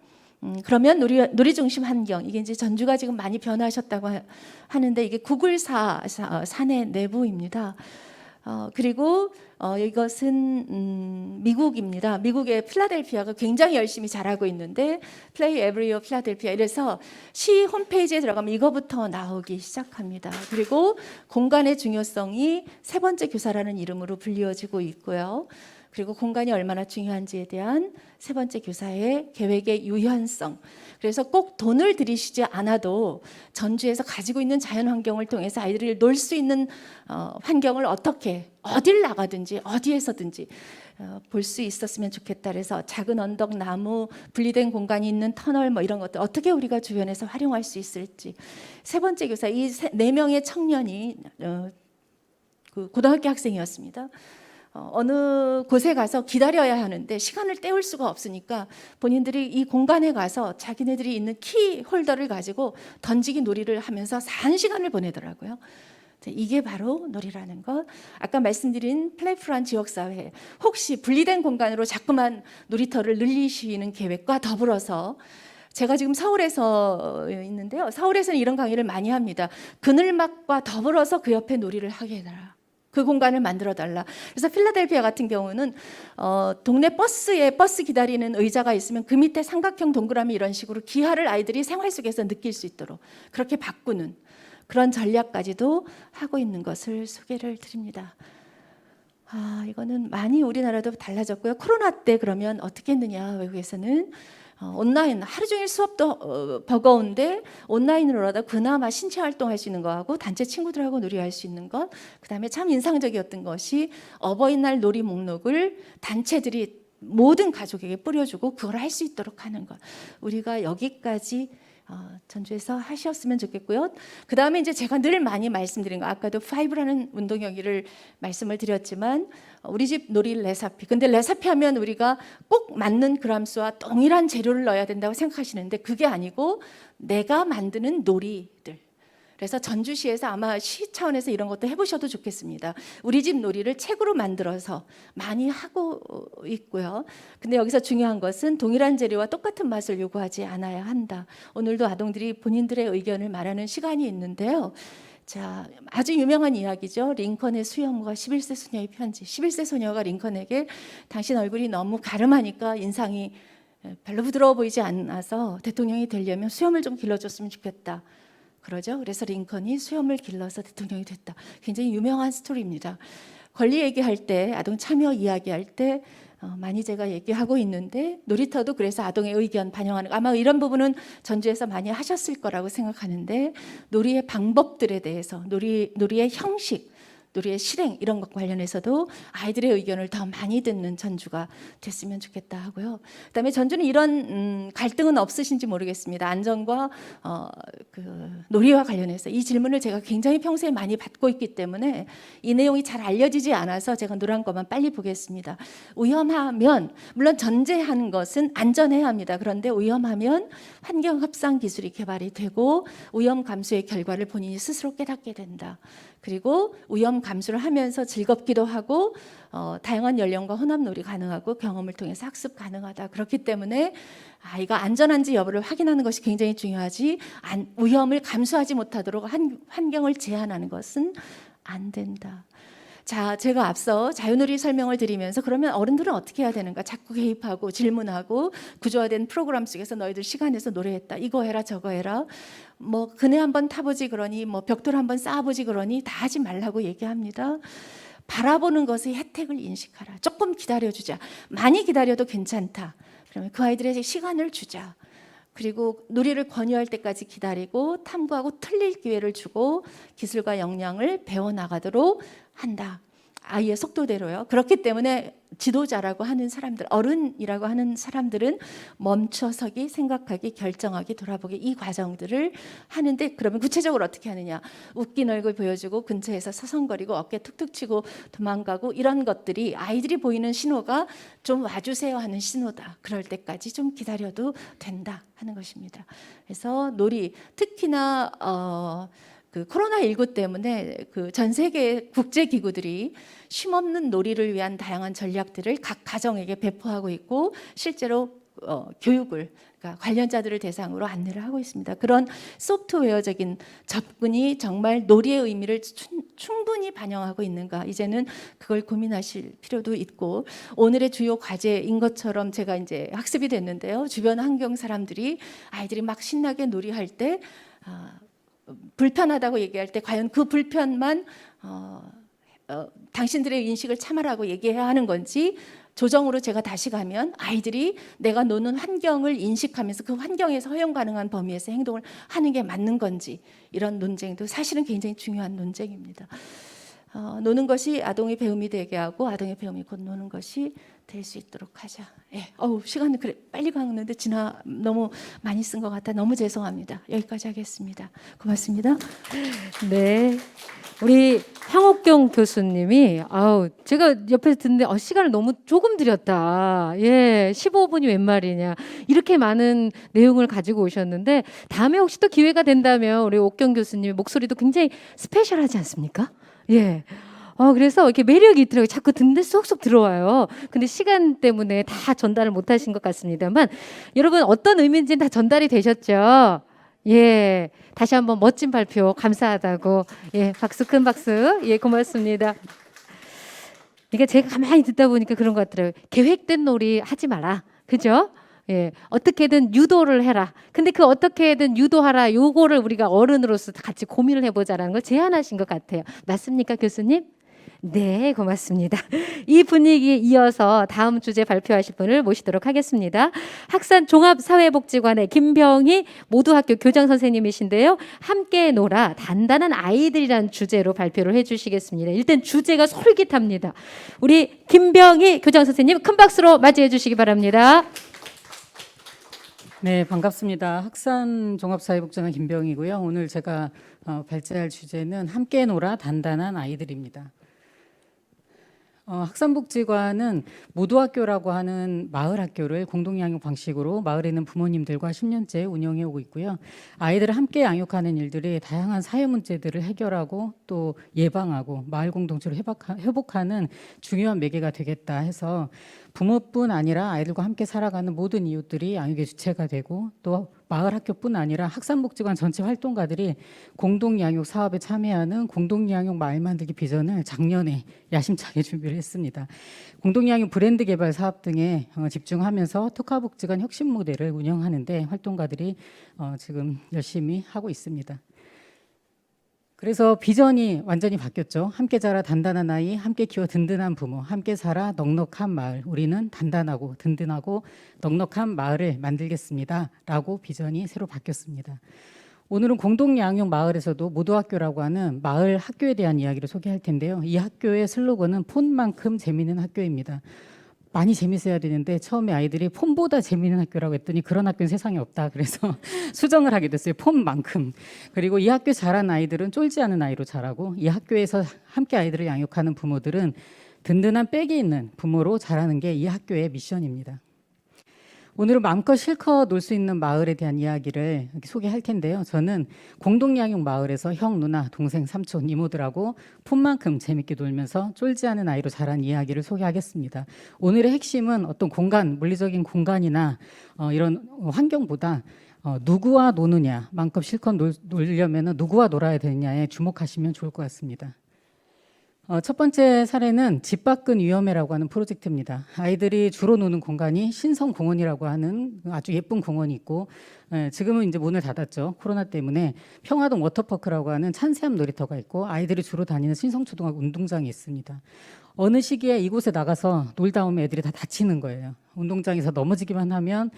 그러면 놀이 중심 환경 이게 이제 전주가 지금 많이 변화하셨다고 하는데 이게 구글 사내 내부입니다. 그리고 이것은 미국입니다. 미국의 필라델피아가 굉장히 열심히 잘하고 있는데 Play Every Year 필라델피아 이래서 시 홈페이지에 들어가면 이거부터 나오기 시작합니다. 그리고 공간의 중요성이 세 번째 교사라는 이름으로 불리워지고 있고요. 그리고 공간이 얼마나 중요한지에 대한 세 번째 교사의 계획의 유연성. 그래서 꼭 돈을 들이시지 않아도 전주에서 가지고 있는 자연 환경을 통해서 아이들이 놀 수 있는 환경을 어떻게 어딜 나가든지 어디에서든지 볼 수 있었으면 좋겠다. 그래서 작은 언덕, 나무, 분리된 공간이 있는 터널 뭐 이런 것들 어떻게 우리가 주변에서 활용할 수 있을지. 세 번째 교사 이 네 명의 청년이 그 고등학교 학생이었습니다. 어느 곳에 가서 기다려야 하는데 시간을 때울 수가 없으니까 본인들이 이 공간에 가서 자기네들이 있는 키 홀더를 가지고 던지기 놀이를 하면서 1시간을 보내더라고요. 이게 바로 놀이라는 것. 아까 말씀드린 플레이풀한 지역사회, 혹시 분리된 공간으로 자꾸만 놀이터를 늘리시는 계획과 더불어서 제가 지금 서울에서 있는데요. 서울에서는 이런 강의를 많이 합니다. 그늘막과 더불어서 그 옆에 놀이를 하게 해달라. 그 공간을 만들어 달라. 그래서 필라델피아 같은 경우는 동네 버스에 버스 기다리는 의자가 있으면 그 밑에 삼각형 동그라미 이런 식으로 기하를 아이들이 생활 속에서 느낄 수 있도록 그렇게 바꾸는 그런 전략까지도 하고 있는 것을 소개를 드립니다. 이거는 많이 우리나라도 달라졌고요. 코로나 때 그러면 어떻게 했느냐, 외국에서는 온라인 하루 종일 수업도 버거운데 온라인으로 하다 그나마 신체 활동할 수 있는 거하고 단체 친구들하고 놀이할 수 있는 것, 그다음에 참 인상적이었던 것이 어버이날 놀이 목록을 단체들이 모든 가족에게 뿌려주고 그걸 할 수 있도록 하는 것. 우리가 여기까지 전주에서 하셨으면 좋겠고요. 그 다음에 이제 제가 늘 많이 말씀드린 거, 아까도 5라는 운동 여기를 말씀을 드렸지만 우리 집 놀이 레사피. 근데 레사피 하면 우리가 꼭 맞는 그람수와 동일한 재료를 넣어야 된다고 생각하시는데 그게 아니고 내가 만드는 놀이들. 그래서 전주시에서 아마 시 차원에서 이런 것도 해보셔도 좋겠습니다. 우리 집 놀이를 책으로 만들어서 많이 하고 있고요. 근데 여기서 중요한 것은 동일한 재료와 똑같은 맛을 요구하지 않아야 한다. 오늘도 아동들이 본인들의 의견을 말하는 시간이 있는데요. 자, 아주 유명한 이야기죠. 링컨의 수염과 11세 소녀의 편지. 11세 소녀가 링컨에게 당신 얼굴이 너무 가름하니까 인상이 별로 부드러워 보이지 않아서 대통령이 되려면 수염을 좀 길러줬으면 좋겠다. 그러죠. 그래서 링컨이 수염을 길러서 대통령이 됐다. 굉장히 유명한 스토리입니다. 권리 얘기할 때, 아동 참여 이야기할 때 많이 제가 얘기하고 있는데 놀이터도 그래서 아동의 의견 반영하는, 아마 이런 부분은 전주에서 많이 하셨을 거라고 생각하는데 놀이의 방법들에 대해서, 놀이의 형식, 놀이의 실행 이런 것 관련해서도 아이들의 의견을 더 많이 듣는 전주가 됐으면 좋겠다 하고요. 그다음에 전주는 이런 갈등은 없으신지 모르겠습니다. 안전과 놀이와 관련해서 이 질문을 제가 굉장히 평소에 많이 받고 있기 때문에 이 내용이 잘 알려지지 않아서 제가 노란 것만 빨리 보겠습니다. 위험하면, 물론 전제하는 것은 안전해야 합니다. 그런데 위험하면 환경 합상 기술이 개발이 되고 위험 감수의 결과를 본인이 스스로 깨닫게 된다. 그리고 위험 감수를 하면서 즐겁기도 하고 다양한 연령과 혼합놀이 가능하고 경험을 통해서 학습 가능하다. 그렇기 때문에 아이가 안전한지 여부를 확인하는 것이 굉장히 중요하지, 위험을 감수하지 못하도록 환경을 제한하는 것은 안 된다. 자, 제가 앞서 자유놀이 설명을 드리면서 그러면 어른들은 어떻게 해야 되는가, 자꾸 개입하고 질문하고 구조화된 프로그램 속에서 너희들 시간에서 노래했다, 이거 해라 저거 해라, 뭐 그네 한번 타보지 그러니, 뭐 벽돌 한번 쌓아보지 그러니 다 하지 말라고 얘기합니다. 바라보는 것의 혜택을 인식하라. 조금 기다려주자. 많이 기다려도 괜찮다. 그러면 그 아이들에게 시간을 주자. 그리고 놀이를 권유할 때까지 기다리고 탐구하고 틀릴 기회를 주고 기술과 역량을 배워나가도록 한다. 아이의 속도대로요. 그렇기 때문에 지도자라고 하는 사람들, 어른이라고 하는 사람들은 멈춰서기, 생각하기, 결정하기, 돌아보기, 이 과정들을 하는데, 그러면 구체적으로 어떻게 하느냐. 웃긴 얼굴 보여주고 근처에서 서성거리고 어깨 툭툭 치고 도망가고 이런 것들이 아이들이 보이는 신호가 좀 와주세요 하는 신호다. 그럴 때까지 좀 기다려도 된다 하는 것입니다. 그래서 놀이, 특히나 그 코로나19 때문에 그 전 세계 국제 기구들이 쉼없는 놀이를 위한 다양한 전략들을 각 가정에게 배포하고 있고 실제로 교육을 그러니까 관련자들을 대상으로 안내를 하고 있습니다. 그런 소프트웨어적인 접근이 정말 놀이의 의미를 충분히 반영하고 있는가, 이제는 그걸 고민하실 필요도 있고, 오늘의 주요 과제인 것처럼 제가 이제 학습이 됐는데요. 주변 환경 사람들이 아이들이 막 신나게 놀이할 때 불편하다고 얘기할 때 과연 그 불편만 당신들의 인식을 참아라고 얘기해야 하는 건지, 조정으로 제가 다시 가면 아이들이 내가 노는 환경을 인식하면서 그 환경에서 허용 가능한 범위에서 행동을 하는 게 맞는 건지, 이런 논쟁도 사실은 굉장히 중요한 논쟁입니다. 노는 것이 아동의 배움이 되게 하고 아동의 배움이 곧 노는 것이 될 수 있도록 하자. 예. 시간이 그래 빨리 가는데 너무 많이 쓴 것 같아 너무 죄송합니다. 여기까지 하겠습니다. 고맙습니다. 네. 우리 황옥경 교수님이 제가 옆에서 듣는데 시간을 너무 조금 드렸다. 예, 15분이 웬 말이냐. 이렇게 많은 내용을 가지고 오셨는데 다음에 혹시 또 기회가 된다면 우리 옥경 교수님의 목소리도 굉장히 스페셜하지 않습니까? 예. 그래서 이렇게 매력이 있더라고요. 자꾸 듣는데 쏙쏙 들어와요. 근데 시간 때문에 다 전달을 못 하신 것 같습니다만 여러분 어떤 의미인지는 다 전달이 되셨죠? 예. 다시 한번 멋진 발표 감사하다고. 예. 박수, 큰 박수. 예, 고맙습니다. 그러니까 제가 가만히 듣다 보니까 그런 것 같더라고요. 계획된 놀이 하지 마라. 그죠? 예. 어떻게든 유도를 해라. 근데 그 어떻게든 유도하라. 요거를 우리가 어른으로서 같이 고민을 해보자라는 걸 제안하신 것 같아요. 맞습니까, 교수님? 네, 고맙습니다. 이 분위기에 이어서 다음 주제 발표하실 분을 모시도록 하겠습니다. 학산 종합사회복지관의 김병희 모두학교 교장 선생님이신데요. 함께 놀아 단단한 아이들이란 주제로 발표를 해주시겠습니다. 일단 주제가 솔깃합니다. 우리 김병희 교장 선생님 큰 박수로 맞이해 주시기 바랍니다. 네, 반갑습니다. 학산 종합사회복지관 김병희고요. 오늘 제가 발제할 주제는 함께 놀아 단단한 아이들입니다. 학산복지관은 모두학교라고 하는 마을 학교를 공동양육 방식으로 마을에 있는 부모님들과 10년째 운영해 오고 있고요. 아이들을 함께 양육하는 일들이 다양한 사회 문제들을 해결하고 또 예방하고 마을 공동체를 회복하는 중요한 매개가 되겠다 해서 부모뿐 아니라 아이들과 함께 살아가는 모든 이웃들이 양육의 주체가 되고 또 마을 학교뿐 아니라 학산복지관 전체 활동가들이 공동양육 사업에 참여하는 공동양육 마을 만들기 비전을 작년에 야심차게 준비를 했습니다. 공동양육 브랜드 개발 사업 등에 집중하면서 특화복지관 혁신 모델을 운영하는데 활동가들이 지금 열심히 하고 있습니다. 그래서 비전이 완전히 바뀌었죠. 함께 자라 단단한 아이, 함께 키워 든든한 부모, 함께 살아 넉넉한 마을. 우리는 단단하고 든든하고 넉넉한 마을을 만들겠습니다. 라고 비전이 새로 바뀌었습니다. 오늘은 공동양육 마을에서도 모두학교라고 하는 마을 학교에 대한 이야기를 소개할 텐데요. 이 학교의 슬로건은 폰만큼 재미있는 학교입니다. 많이 재밌어야 되는데 처음에 아이들이 폰보다 재미있는 학교라고 했더니 그런 학교는 세상에 없다. 그래서 수정을 하게 됐어요. 폰만큼. 그리고 이 학교 자란 아이들은 쫄지 않은 아이로 자라고 이 학교에서 함께 아이들을 양육하는 부모들은 든든한 백이 있는 부모로 자라는 게 이 학교의 미션입니다. 오늘은 마음껏 실컷 놀 수 있는 마을에 대한 이야기를 소개할 텐데요. 저는 공동양육 마을에서 형, 누나, 동생, 삼촌, 이모들하고 폰만큼 재밌게 놀면서 쫄지 않은 아이로 자란 이야기를 소개하겠습니다. 오늘의 핵심은 어떤 공간, 물리적인 공간이나 이런 환경보다 누구와 노느냐, 마음껏 실컷 놀려면 누구와 놀아야 되느냐에 주목하시면 좋을 것 같습니다. 첫 번째 사례는 집 밖은 위험해라고 하는 프로젝트입니다. 아이들이 주로 노는 공간이 신성공원이라고 하는 아주 예쁜 공원이 있고 지금은 이제 문을 닫았죠. 코로나 때문에 평화동 워터파크라고 하는 찬세암 놀이터가 있고 아이들이 주로 다니는 신성초등학교 운동장이 있습니다. 어느 시기에 이곳에 나가서 놀다 오면 애들이 다 다치는 거예요. 운동장에서 넘어지기만 하면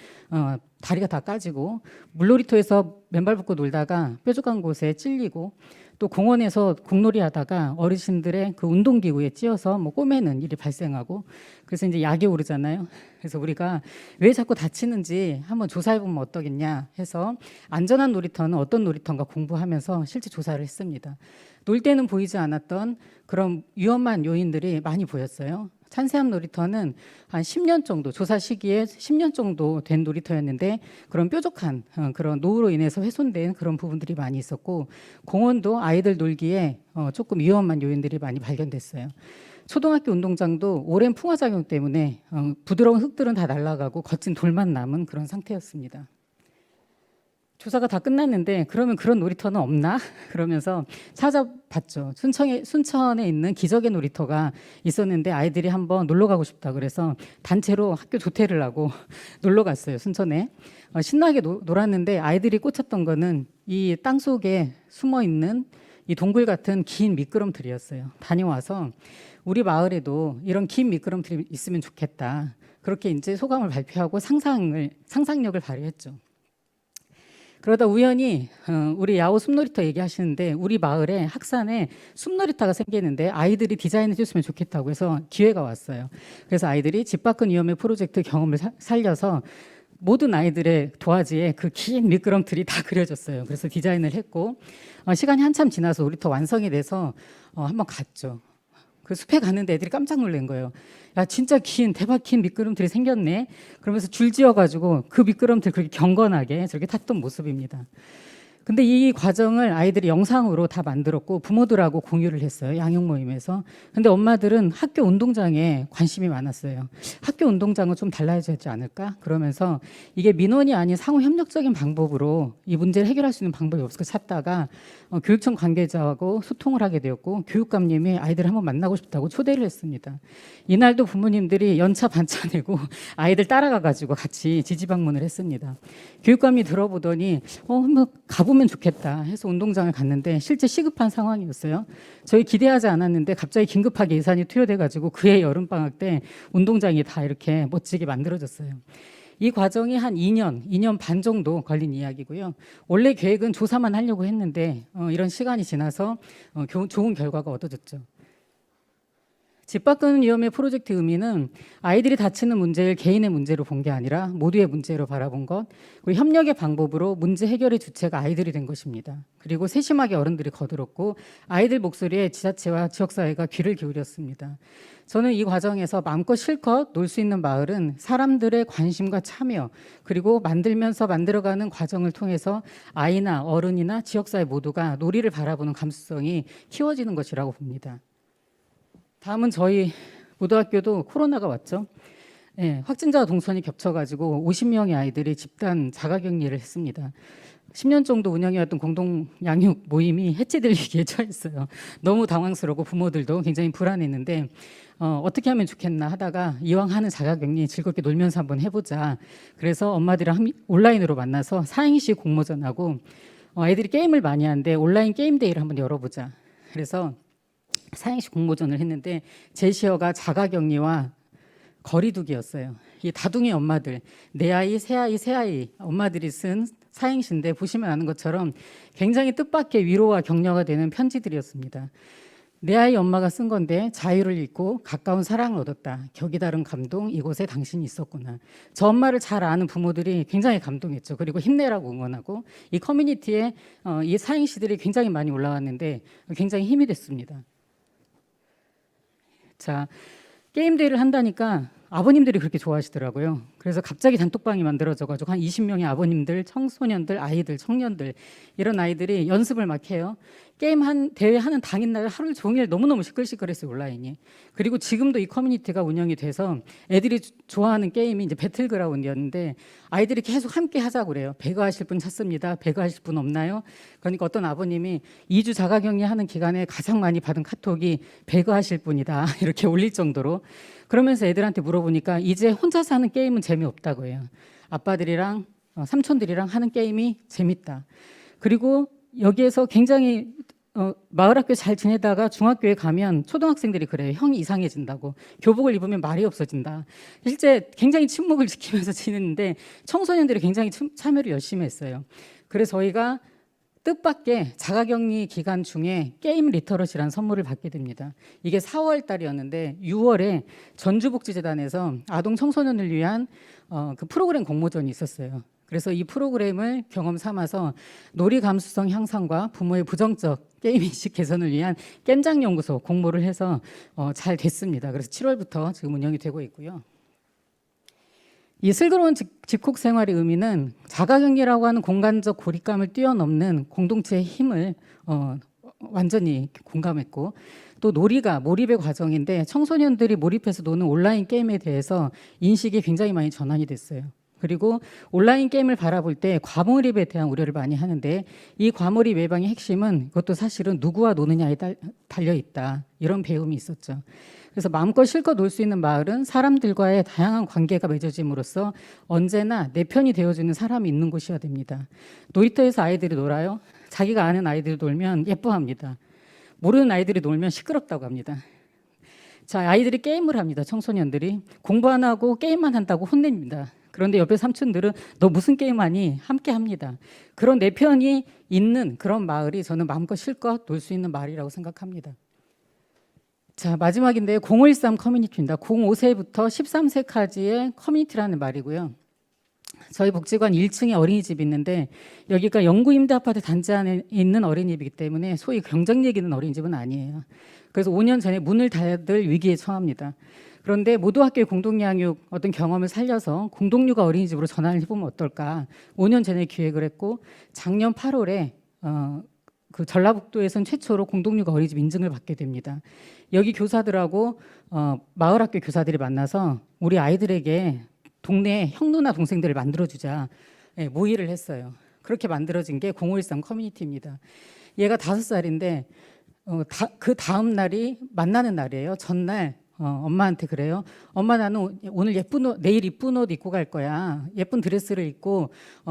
다리가 다 까지고 물놀이터에서 맨발 붓고 놀다가 뾰족한 곳에 찔리고 또 공원에서 공놀이 하다가 어르신들의 그 운동기구에 찧어서 꼬매는 일이 발생하고 그래서 이제 약이 오르잖아요. 그래서 우리가 왜 자꾸 다치는지 한번 조사해보면 어떠겠냐 해서 안전한 놀이터는 어떤 놀이터인가 공부하면서 실제 조사를 했습니다. 놀 때는 보이지 않았던 그런 위험한 요인들이 많이 보였어요. 찬세암 놀이터는 한 10년 정도 조사 시기에 10년 정도 된 놀이터였는데 그런 뾰족한 그런 노후로 인해서 훼손된 그런 부분들이 많이 있었고 공원도 아이들 놀기에 조금 위험한 요인들이 많이 발견됐어요. 초등학교 운동장도 오랜 풍화작용 때문에 부드러운 흙들은 다 날아가고 거친 돌만 남은 그런 상태였습니다. 조사가 다 끝났는데 그러면 그런 놀이터는 없나? 그러면서 찾아봤죠. 순천에 있는 기적의 놀이터가 있었는데 아이들이 한번 놀러 가고 싶다 그래서 단체로 학교 조퇴를 하고 놀러 갔어요. 순천에. 신나게 놀았는데 아이들이 꽂혔던 거는 이 땅 속에 숨어 있는 이 동굴 같은 긴 미끄럼틀이었어요. 다녀와서 우리 마을에도 이런 긴 미끄럼틀이 있으면 좋겠다. 그렇게 이제 소감을 발표하고 상상력을 발휘했죠. 그러다 우연히 우리 야호 숲놀이터 얘기하시는데 우리 마을에 학산에 숲놀이터가 생기는데 아이들이 디자인해 줬으면 좋겠다고 해서 기회가 왔어요. 그래서 아이들이 집 밖은 위험해 프로젝트 경험을 살려서 모든 아이들의 도화지에 그 긴 미끄럼틀이 다 그려졌어요. 그래서 디자인을 했고 시간이 한참 지나서 놀이터 완성이 돼서 한번 갔죠. 그 숲에 갔는데 애들이 깜짝 놀란 거예요. 야, 진짜 대박 긴 미끄럼틀이 생겼네. 그러면서 줄 지어가지고 그 미끄럼틀 그렇게 경건하게 저렇게 탔던 모습입니다. 근데 이 과정을 아이들이 영상으로 다 만들었고 부모들하고 공유를 했어요. 양육 모임에서. 근데 엄마들은 학교 운동장에 관심이 많았어요. 학교 운동장은 좀 달라져야 하지 않을까? 그러면서 이게 민원이 아닌 상호 협력적인 방법으로 이 문제를 해결할 수 있는 방법이 없을까 찾다가 교육청 관계자하고 소통을 하게 되었고 교육감님이 아이들 한번 만나고 싶다고 초대를 했습니다. 이날도 부모님들이 연차 반차 내고 아이들 따라가가지고 같이 지지방문을 했습니다. 교육감이 들어보더니 한번 가보면 좋겠다 해서 운동장을 갔는데 실제 시급한 상황이었어요. 저희 기대하지 않았는데 갑자기 긴급하게 예산이 투여돼가지고 그해 여름방학 때 운동장이 다 이렇게 멋지게 만들어졌어요. 이 과정이 한 2년 반 정도 걸린 이야기고요. 원래 계획은 조사만 하려고 했는데 이런 시간이 지나서 좋은 결과가 얻어졌죠. 집 밖은 위험해 프로젝트 의미는 아이들이 다치는 문제를 개인의 문제로 본 게 아니라 모두의 문제로 바라본 것, 그리고 협력의 방법으로 문제 해결의 주체가 아이들이 된 것입니다. 그리고 세심하게 어른들이 거들었고 아이들 목소리에 지자체와 지역사회가 귀를 기울였습니다. 저는 이 과정에서 마음껏 실컷 놀 수 있는 마을은 사람들의 관심과 참여 그리고 만들어가는 과정을 통해서 아이나 어른이나 지역사회 모두가 놀이를 바라보는 감수성이 키워지는 것이라고 봅니다. 다음은 저희 고등학교도 코로나가 왔죠. 네, 확진자와 동선이 겹쳐가지고 50명의 아이들이 집단 자가격리를 했습니다. 10년 정도 운영해왔던 공동 양육 모임이 해체될 위기에 처했어요. 너무 당황스럽고 부모들도 굉장히 불안했는데 어떻게 하면 좋겠나 하다가 이왕 하는 자가격리 즐겁게 놀면서 한번 해보자. 그래서 엄마들이랑 온라인으로 만나서 사행시 공모전하고 아이들이 게임을 많이 하는데 온라인 게임 데이를 한번 열어보자. 그래서 사행시 공모전을 했는데 제시어가 자가격리와 거리두기였어요. 이 다둥이 엄마들, 내 아이, 새 아이, 새 아이 엄마들이 쓴 사행시인데 보시면 아는 것처럼 굉장히 뜻밖의 위로와 격려가 되는 편지들이었습니다. 내 아이 엄마가 쓴 건데 자유를 잃고 가까운 사랑을 얻었다. 격이 다른 감동, 이곳에 당신이 있었구나. 저 엄마를 잘 아는 부모들이 굉장히 감동했죠. 그리고 힘내라고 응원하고 이 커뮤니티에 이 사행시들이 굉장히 많이 올라왔는데 굉장히 힘이 됐습니다. 자, 게임데이를 한다니까 아버님들이 그렇게 좋아하시더라고요. 그래서 갑자기 단톡방이 만들어져가지고 한 20명의 아버님들, 청소년들, 아이들, 청년들 이런 아이들이 연습을 막 해요. 대회 하는 당일날 하루 종일 너무너무 시끌시끌했어요, 온라인이. 그리고 지금도 이 커뮤니티가 운영이 돼서 애들이 좋아하는 게임이 이제 배틀그라운드였는데 아이들이 계속 함께 하자고 그래요. 배그하실 분 찾습니다. 배그하실 분 없나요? 그러니까 어떤 아버님이 2주 자가격리 하는 기간에 가장 많이 받은 카톡이 배그하실 분이다 이렇게 올릴 정도로. 그러면서 애들한테 물어보니까 이제 혼자 사는 게임은 재미없다고 해요. 아빠들이랑 삼촌들이랑 하는 게임이 재밌다. 그리고 여기에서 굉장히 마을 학교 잘 지내다가 중학교에 가면 초등학생들이 그래요. 형이 이상해진다고. 교복을 입으면 말이 없어진다. 실제 굉장히 침묵을 지키면서 지냈는데 청소년들이 굉장히 참여를 열심히 했어요. 그래서 저희가 뜻밖의 자가격리 기간 중에 게임 리터러시라는 선물을 받게 됩니다. 이게 4월 달이었는데 6월에 전주복지재단에서 아동 청소년을 위한 그 프로그램 공모전이 있었어요. 그래서 이 프로그램을 경험 삼아서 놀이 감수성 향상과 부모의 부정적 게임인식 개선을 위한 겜장연구소 공모를 해서 잘 됐습니다. 그래서 7월부터 지금 운영이 되고 있고요. 이 슬기로운 집콕 생활의 의미는 자가격리라고 하는 공간적 고립감을 뛰어넘는 공동체의 힘을 완전히 공감했고, 또 놀이가 몰입의 과정인데 청소년들이 몰입해서 노는 온라인 게임에 대해서 인식이 굉장히 많이 전환이 됐어요. 그리고 온라인 게임을 바라볼 때 과몰입에 대한 우려를 많이 하는데, 이 과몰입 예방의 핵심은 그것도 사실은 누구와 노느냐에 달려 있다, 이런 배움이 있었죠. 그래서 마음껏 실컷 놀 수 있는 마을은 사람들과의 다양한 관계가 맺어짐으로써 언제나 내 편이 되어주는 사람이 있는 곳이어야 됩니다. 놀이터에서 아이들이 놀아요. 자기가 아는 아이들이 놀면 예뻐합니다. 모르는 아이들이 놀면 시끄럽다고 합니다. 자, 아이들이 게임을 합니다. 청소년들이 공부 안 하고 게임만 한다고 혼냅니다. 그런데 옆에 삼촌들은 너 무슨 게임하니? 함께 합니다. 그런 내 편이 있는 그런 마을이 저는 마음껏 실컷 놀 수 있는 마을이라고 생각합니다. 자, 마지막인데 0513 커뮤니티입니다. 05세부터 13세까지의 커뮤니티라는 말이고요. 저희 복지관 1층에 어린이집이 있는데 여기가 영구 임대 아파트 단지 안에 있는 어린이집이기 때문에 소위 경쟁력 있는 어린이집은 아니에요. 그래서 5년 전에 문을 닫을 위기에 처합니다. 그런데 모두학교의 공동양육 어떤 경험을 살려서 공동육아 어린이집으로 전환을 해보면 어떨까, 5년 전에 기획을 했고 작년 8월에 그 전라북도에선 최초로 공동육아 어린이집 인증을 받게 됩니다. 여기 교사들하고 마을학교 교사들이 만나서 우리 아이들에게 동네 형 누나 동생들을 만들어주자, 모의를 했어요. 그렇게 만들어진 게 0513 커뮤니티입니다. 얘가 5살인데 그 다음 날이 만나는 날이에요. 전날 엄마한테 그래요. 엄마, 나는 오늘 내일 이쁜 옷 입고 갈 거야. 예쁜 드레스를 입고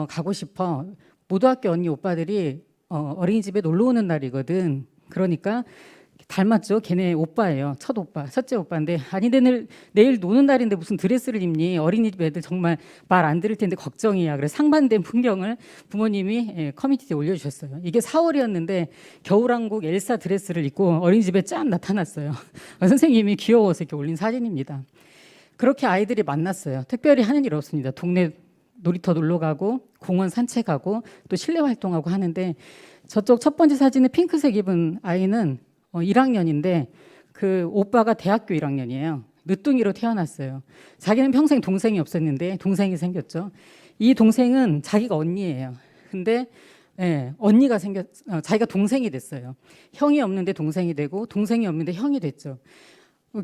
가고 싶어. 모두학교 언니 오빠들이 어린이집에 놀러 오는 날이거든. 그러니까 닮았죠. 걔네 오빠예요. 첫째 오빠인데, 아니 내일 노는 날인데 무슨 드레스를 입니? 어린이집 애들 정말 말 안 들을 텐데 걱정이야. 그래서 상반된 풍경을 부모님이 커뮤니티에 올려주셨어요. 이게 4월이었는데 겨울왕국 엘사 드레스를 입고 어린이집에 짠 나타났어요. 선생님이 귀여워서 이렇게 올린 사진입니다. 그렇게 아이들이 만났어요. 특별히 하는 일 없습니다. 동네 놀이터 놀러 가고 공원 산책하고 또 실내 활동하고 하는데, 저쪽 첫 번째 사진은 핑크색 입은 아이는 1학년인데 그 오빠가 대학교 1학년이에요. 늦둥이로 태어났어요. 자기는 평생 동생이 없었는데 동생이 생겼죠. 이 동생은 자기가 언니예요. 근데 언니가 자기가 동생이 됐어요. 형이 없는데 동생이 되고 동생이 없는데 형이 됐죠.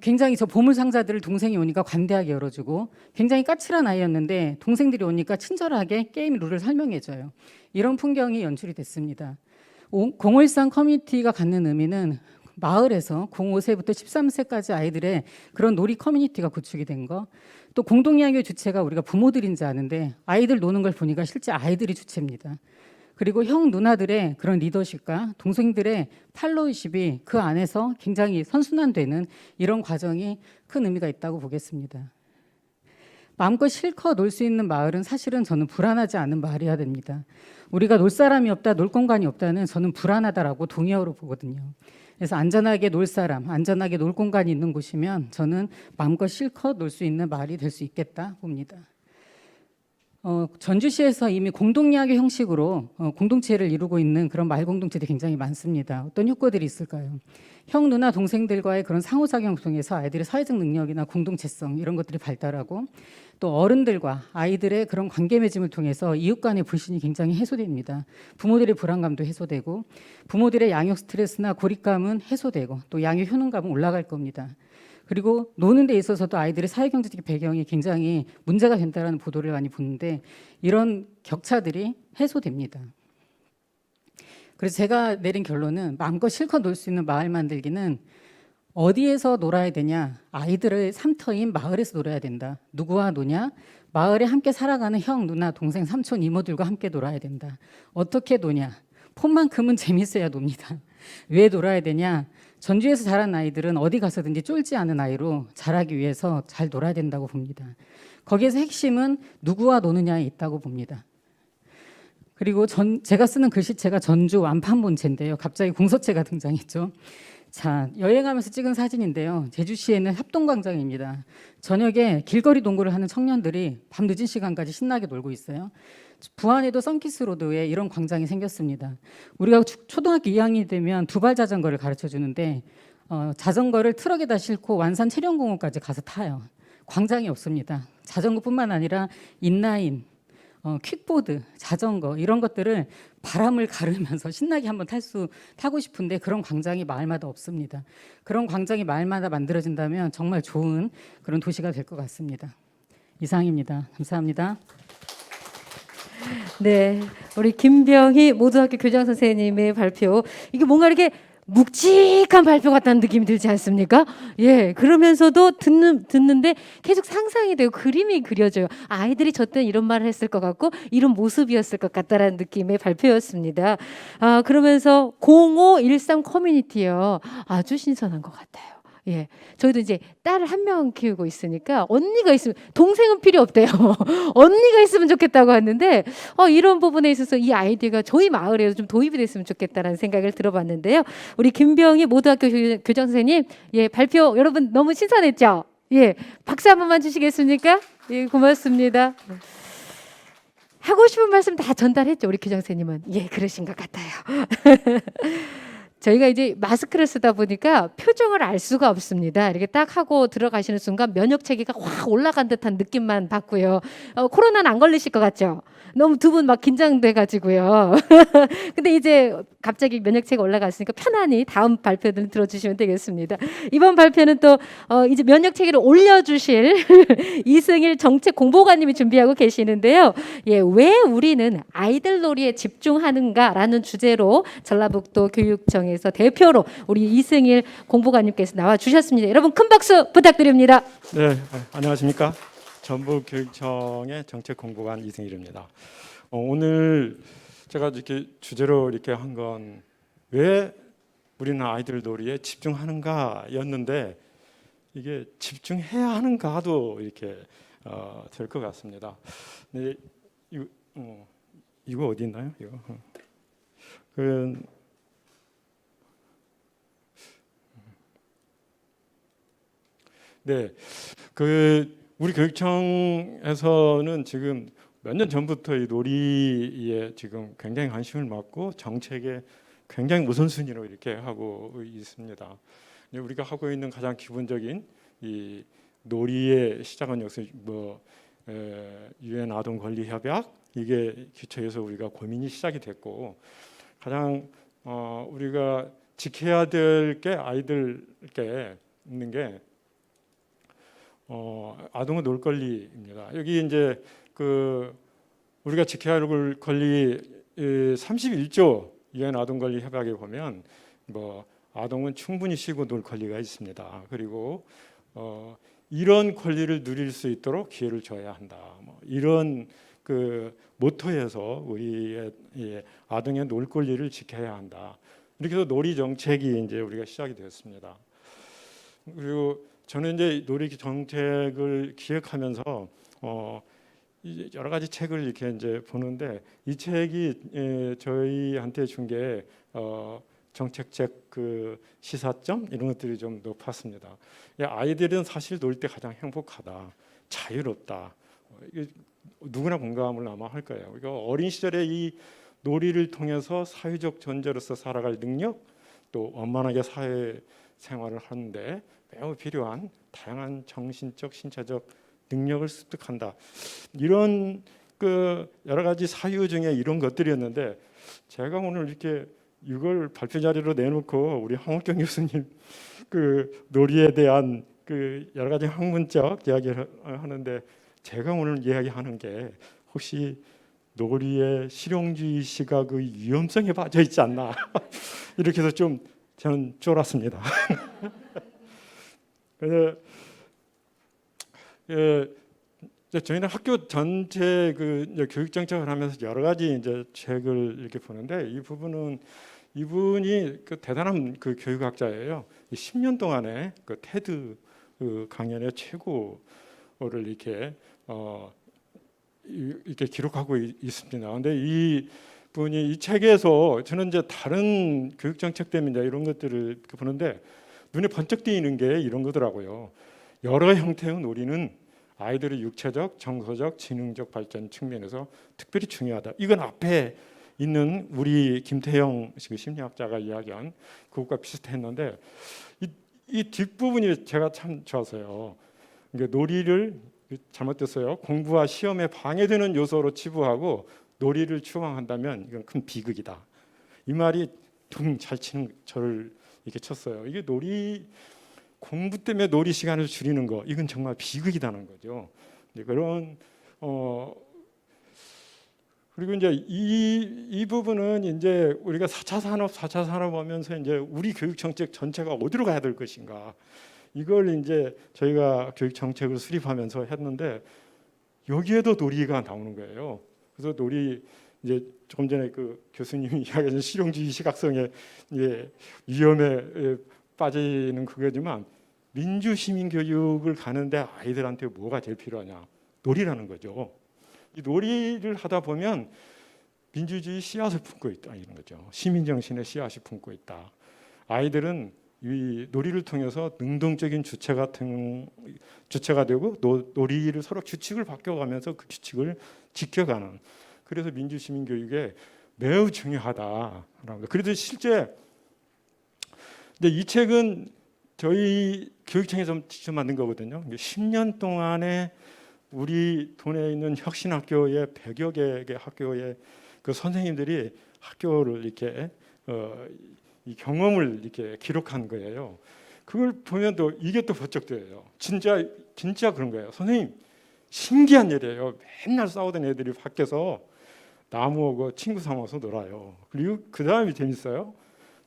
굉장히 저 보물상자들을 동생이 오니까 관대하게 열어주고, 굉장히 까칠한 아이였는데 동생들이 오니까 친절하게 게임 룰을 설명해줘요. 이런 풍경이 연출이 됐습니다. 0513 커뮤니티가 갖는 의미는 마을에서 05세부터 13세까지 아이들의 그런 놀이 커뮤니티가 구축이 된 거, 또 공동양육 주체가 우리가 부모들인지 아는데 아이들 노는 걸 보니까 실제 아이들이 주체입니다. 그리고 형 누나들의 그런 리더십과 동생들의 팔로우십이 그 안에서 굉장히 선순환되는 이런 과정이 큰 의미가 있다고 보겠습니다. 마음껏 실컷 놀 수 있는 마을은 사실은 저는 불안하지 않은 마을이어야 됩니다. 우리가 놀 사람이 없다, 놀 공간이 없다는 저는 불안하다라고 동의어로 보거든요. 그래서 안전하게 놀 사람, 안전하게 놀 공간이 있는 곳이면 저는 마음껏 실컷 놀 수 있는 마을이 될 수 있겠다 봅니다. 전주시에서 이미 공동양육 형식으로 공동체를 이루고 있는 그런 마을 공동체들이 굉장히 많습니다. 어떤 효과들이 있을까요? 형, 누나, 동생들과의 그런 상호작용을 통해서 아이들의 사회적 능력이나 공동체성 이런 것들이 발달하고, 또 어른들과 아이들의 그런 관계 맺음을 통해서 이웃 간의 불신이 굉장히 해소됩니다. 부모들의 불안감도 해소되고, 부모들의 양육 스트레스나 고립감은 해소되고, 또 양육 효능감은 올라갈 겁니다. 그리고 노는 데 있어서도 아이들의 사회경제적 배경이 굉장히 문제가 된다는 보도를 많이 보는데, 이런 격차들이 해소됩니다. 그래서 제가 내린 결론은 마음껏 실컷 놀 수 있는 마을 만들기는 어디에서 놀아야 되냐? 아이들의 삶터인 마을에서 놀아야 된다. 누구와 노냐? 마을에 함께 살아가는 형, 누나, 동생, 삼촌, 이모들과 함께 놀아야 된다. 어떻게 노냐? 폰만큼은 재밌어야 놉니다. 왜 놀아야 되냐? 전주에서 자란 아이들은 어디 가서든지 쫄지 않은 아이로 자라기 위해서 잘 놀아야 된다고 봅니다. 거기에서 핵심은 누구와 노느냐에 있다고 봅니다. 그리고 제가 쓰는 글씨체가 전주 완판본체인데요. 갑자기 공서체가 등장했죠. 자, 여행하면서 찍은 사진인데요. 제주시에는 합동광장입니다. 저녁에 길거리 농구를 하는 청년들이 밤 늦은 시간까지 신나게 놀고 있어요. 부안에도 썬키스로드에 이런 광장이 생겼습니다. 우리가 초등학교 2학년이 되면 두발 자전거를 가르쳐 주는데 자전거를 트럭에다 싣고 완산 체령공원까지 가서 타요. 광장이 없습니다. 자전거뿐만 아니라 인라인, 퀵보드, 자전거 이런 것들을 바람을 가르면서 신나게 한번 타고 싶은데 그런 광장이 마을마다 없습니다. 그런 광장이 마을마다 만들어진다면 정말 좋은 그런 도시가 될 것 같습니다. 이상입니다. 감사합니다. 네, 우리 김병희 모두학교 교장 선생님의 발표, 이게 뭔가 이렇게 묵직한 발표 같다는 느낌이 들지 않습니까? 예, 그러면서도 듣는데 계속 상상이 되고 그림이 그려져요. 아이들이 저 때 이런 말을 했을 것 같고 이런 모습이었을 것 같다라는 느낌의 발표였습니다. 그러면서 0513 커뮤니티요. 아주 신선한 것 같아요. 예, 저희도 이제 딸을 한 명 키우고 있으니까 언니가 있으면, 동생은 필요 없대요. 언니가 있으면 좋겠다고 하는데 이런 부분에 있어서 이 아이디어가 저희 마을에도 좀 도입이 됐으면 좋겠다라는 생각을 들어봤는데요. 우리 김병희 모두학교 교장 선생님, 예, 발표 여러분 너무 신선했죠? 예, 박수 한 번만 주시겠습니까? 예, 고맙습니다. 하고 싶은 말씀 다 전달했죠, 우리 교장 선생님은. 예, 그러신 것 같아요. 저희가 이제 마스크를 쓰다 보니까 표정을 알 수가 없습니다. 이렇게 딱 하고 들어가시는 순간 면역 체계가 확 올라간 듯한 느낌만 받고요. 코로나는 안 걸리실 것 같죠? 너무 두 분 막 긴장돼 가지고요. 근데 이제 갑자기 면역 체계가 올라갔으니까 편안히 다음 발표들 들어주시면 되겠습니다. 이번 발표는 또 이제 면역 체계를 올려주실 이승일 정책 공보관님이 준비하고 계시는데요. 예, 왜 우리는 아이들 놀이에 집중하는가라는 주제로 전라북도 교육청에서 대표로 우리 이승일 공보관님께서 나와 주셨습니다. 여러분 큰 박수 부탁드립니다. 네, 안녕하십니까. 전북교육청의 정책공보관 이승일입니다. 오늘 제가 이렇게 주제로 이렇게 한 건 왜 우리는 아이들 놀이에 집중하는가였는데, 이게 집중해야 하는가도 이렇게 될 것 같습니다. 네, 이거 어디 있나요? 이거. 네, 우리 교육청에서는 지금 몇 년 전부터 이 놀이에 지금 굉장히 관심을 갖고 정책에 굉장히 우선순위로 이렇게 하고 있습니다. 우리가 하고 있는 가장 기본적인 이 놀이의 시작은 역시 유엔 아동 권리 협약, 이게 기초에서 우리가 고민이 시작이 됐고, 가장 우리가 지켜야 될 게 아이들께 있는 게 아동의 놀 권리입니다. 여기 이제 우리가 지켜야 할 권리 31조 유엔 아동 권리 협약에 보면 아동은 충분히 쉬고 놀 권리가 있습니다. 그리고 이런 권리를 누릴 수 있도록 기회를 줘야 한다. 이런 모토에서 우리의 아동의 놀 권리를 지켜야 한다. 이렇게 해서 놀이 정책이 이제 우리가 시작이 되었습니다. 그리고 저는 이제 놀이 정책을 기획하면서 여러 가지 책을 이렇게 이제 보는데, 이 책이 저희한테 준 게 정책책 시사점 이런 것들이 좀 높았습니다. 아이들은 사실 놀 때 가장 행복하다, 자유롭다. 누구나 공감을 아마 할 거예요. 그러니까 어린 시절에 이 놀이를 통해서 사회적 존재로서 살아갈 능력, 또 원만하게 사회 생활을 하는데 매우 필요한 다양한 정신적, 신체적 능력을 습득한다. 이런 여러 가지 사유 중에 이런 것들이었는데, 제가 오늘 이렇게 이걸 발표 자료로 내놓고 우리 황옥경 교수님 놀이에 대한 여러 가지 학문적 이야기를 하는데, 제가 오늘 이야기하는 게 혹시 놀이의 실용주의 시각의 위험성에 빠져 있지 않나 이렇게 해서 좀 저는 쫄았습니다. 그래서 저희는 학교 전체 교육 정책을 하면서 여러 가지 이제 책을 이렇게 보는데, 이 부분은 이분이 대단한 교육학자예요. 10년 동안에 테드 강연의 최고를 이렇게 기록하고 있습니다. 그런데 이 분이 이 책에서 저는 이제 다른 교육 정책 때문에 이런 것들을 보는데 눈에 번쩍 띄는 게 이런 거더라고요. 여러 형태의 놀이는 아이들의 육체적, 정서적, 지능적 발전 측면에서 특별히 중요하다. 이건 앞에 있는 우리 김태형 심리학자가 이야기한 그것과 비슷했는데, 이 뒷부분이 제가 참 좋았어요. 그러니까 놀이를 잘못됐어요. 공부와 시험에 방해되는 요소로 치부하고 놀이를 추앙한다면 이건 큰 비극이다. 이 말이 둥 잘 치는 저를 이렇게 쳤어요. 이게 공부 때문에 놀이 시간을 줄이는 거 이건 정말 비극이다는 거죠. 그런 그리고 이제 이 부분은 이제 우리가 4차 산업 하면서 이제 우리 교육 정책 전체가 어디로 가야 될 것인가 이걸 이제 저희가 교육 정책을 수립하면서 했는데 여기에도 놀이가 나오는 거예요. 그래서 놀이 이제 조금 전에 그 교수님이 이야기하신 실용주의 시각성의 위험에 빠지는 그거지만 민주 시민 교육을 가는데 아이들한테 뭐가 제일 필요하냐? 놀이라는 거죠. 이 놀이를 하다 보면 민주주의 씨앗을 품고 있다 이런 거죠. 시민 정신의 씨앗이 품고 있다. 아이들은 이 놀이를 통해서 능동적인 주체가 되고 놀이를 서로 규칙을 바뀌어가면서 그 규칙을 지켜가는. 그래서 민주 시민 교육에 매우 중요하다라는 거. 그래도 실제 근데 이 책은 저희 교육청에서 직접 만든 거거든요. 10년 동안에 우리 도내에 있는 혁신학교의 100여 개의 학교의 그 선생님들이 학교를 이렇게 이 경험을 이렇게 기록한 거예요. 그걸 보면 또 이게 또 번쩍돼요. 진짜 그런 거예요. 선생님 신기한 일이에요. 맨날 싸우던 애들이 밖에서 나무 오고 친구 삼아서 놀아요. 그리고 그 다음이 재밌어요.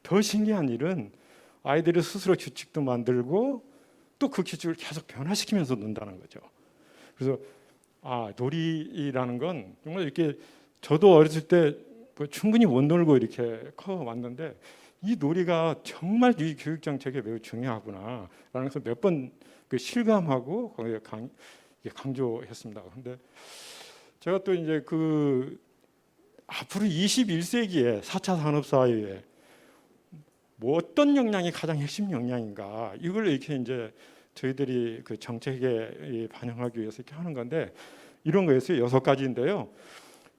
더 신기한 일은 아이들이 스스로 규칙도 만들고 또 그 규칙을 계속 변화시키면서 논다는 거죠. 그래서 놀이라는 건 정말 이렇게 저도 어렸을 때 뭐 충분히 못 놀고 이렇게 커왔는데 이 놀이가 정말 이 교육 정책에 매우 중요하구나라는 것을 몇 번 그 실감하고 거기에 강조했습니다. 그런데 제가 또 이제 그 앞으로 21세기에 4차 산업 사회에 뭐 어떤 역량이 가장 핵심 역량인가 이걸 이렇게 이제 저희들이 그 정책에 반영하기 위해서 이렇게 하는 건데 이런 거였어요. 6가지인데요.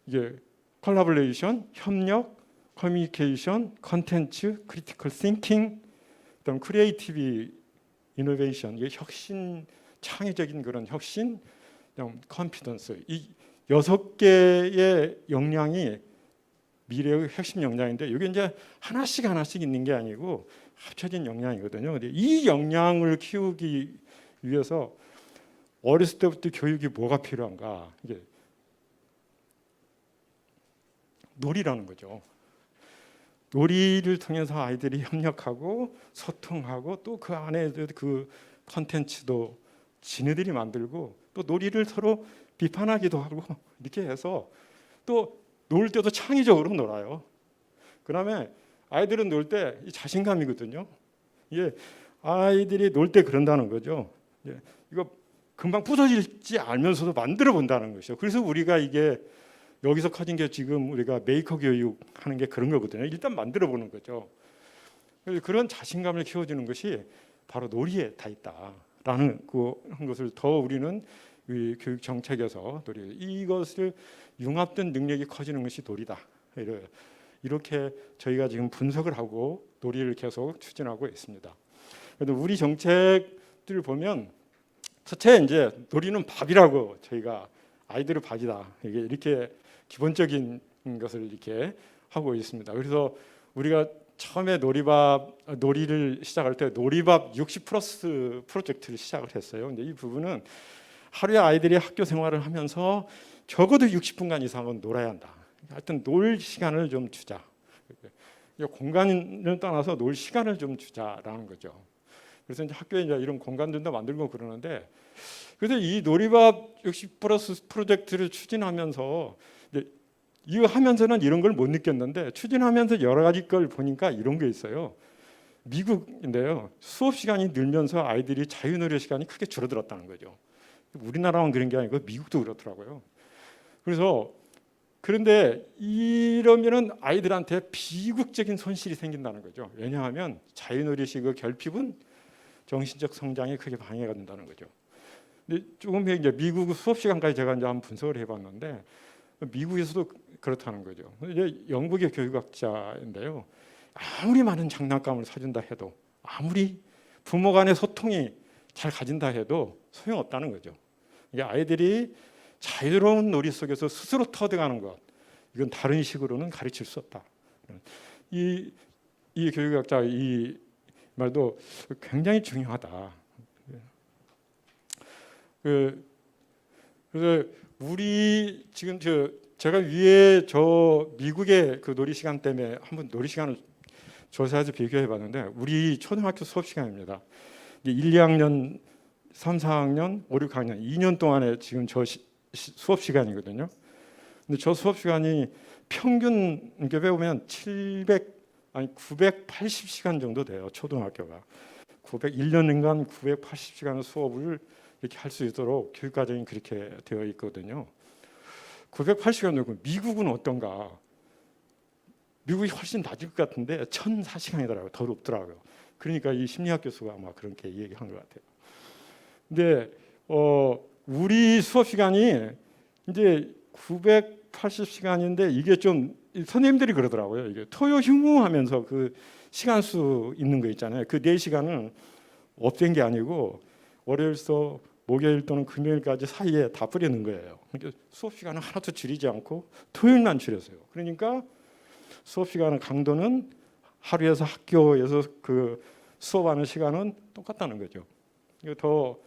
이게 콜라보레이션, 협력, 커뮤니케이션, 컨텐츠, 크리티컬 싱킹, 그다음 크리에이티브 이노베이션, 이게 혁신, 창의적인 그런 혁신, 그다음 컨피던스. 이 6개의 역량이 미래의 핵심 역량인데 이게 이제 하나씩 있는 게 아니고 합쳐진 역량이거든요. 근데 이 역량을 키우기 위해서 어렸을 때부터 교육이 뭐가 필요한가? 이게 놀이라는 거죠. 놀이를 통해서 아이들이 협력하고 소통하고 또 그 안에 그 컨텐츠도 지네들이 만들고 또 놀이를 서로 비판하기도 하고 이렇게 해서 또 놀 때도 창의적으로 놀아요. 그다음에 아이들은 놀 때 자신감이거든요. 이게 아이들이 놀 때 그런다는 거죠. 이거 금방 부서질지 알면서도 만들어 본다는 것이죠. 그래서 우리가 이게 여기서 커진 게 지금 우리가 메이커 교육 하는 게 그런 거거든요. 일단 만들어 보는 거죠. 그런 자신감을 키워주는 것이 바로 놀이에 다 있다라는 것을 더 우리는 이 교육 정책에서 이것을 융합된 능력이 커지는 것이 놀이다. 이렇게 저희가 지금 분석을 하고 놀이를 계속 추진하고 있습니다. 그래도 우리 정책들을 보면 첫째 이제 놀이는 밥이라고 저희가 아이들의 밥이다. 이렇게 기본적인 것을 이렇게 하고 있습니다. 그래서 우리가 처음에 놀이를 시작할 때 놀이밥 60+ 프로젝트를 시작을 했어요. 근데 이 부분은 하루에 아이들이 학교 생활을 하면서 적어도 60분간 이상은 놀아야 한다. 하여튼 놀 시간을 좀 주자. 공간을 떠나서 놀 시간을 좀 주자라는 거죠. 그래서 이제 학교에 이제 이런 공간들도 만들고 그러는데, 그래서 이 놀이밥 60+ 프로젝트를 추진하면서 이거 하면서는 이런 걸 못 느꼈는데 추진하면서 여러 가지 걸 보니까 이런 게 있어요. 미국인데요. 수업 시간이 늘면서 아이들이 자유놀이 시간이 크게 줄어들었다는 거죠. 우리나라만 그런 게 아니고 미국도 그렇더라고요. 그런데 이러면은 아이들한테 비극적인 손실이 생긴다는 거죠. 왜냐하면 자유놀이식의 결핍은 정신적 성장에 크게 방해가 된다는 거죠. 근데 조금 이제 미국 수업 시간까지 제가 이제 한번 분석을 해봤는데 미국에서도 그렇다는 거죠. 이제 영국의 교육학자인데요. 아무리 많은 장난감을 사준다 해도, 아무리 부모 간의 소통이 잘 가진다 해도 소용없다는 거죠. 이게 아이들이 자유로운 놀이 속에서 스스로 터득하는 것, 이건 다른 식으로는 가르칠 수 없다. 이 교육학자 이 말도 굉장히 중요하다. 그래서 우리 지금 제가 위에 미국의 그 놀이 시간 때문에 한번 놀이 시간을 조사해서 비교해 봤는데 우리 초등학교 수업 시간입니다. 1, 2학년, 3, 4학년, 5, 6학년 2년 동안에 지금 수업 시간이거든요. 근데 저 수업 시간이 평균 이렇게 배우면 980시간 정도 돼요. 초등학교가 1년간 980시간의 수업을 이렇게 할 수 있도록 교육과정이 그렇게 되어 있거든요. 980시간 정도. 미국은 어떤가? 미국이 훨씬 낮을 것 같은데 1004시간이더라고요. 더 높더라고요. 그러니까 이 심리학 교수가 아마 그렇게 얘기한 것 같아요. 근데 우리 수업 시간이 이제 980시간인데 이게 좀 선생님들이 그러더라고요. 이게 토요 휴무하면서 그 시간 수 있는 거 있잖아요. 그 4시간은 없앤 게 아니고 월요일서 목요일 또는 금요일까지 사이에 다 뿌리는 거예요. 그러니까 수업 시간은 하나도 줄이지 않고 토요일만 줄였어요. 그러니까 수업 시간의 강도는 하루에서 학교에서 그 수업하는 시간은 똑같다는 거죠. 이거 더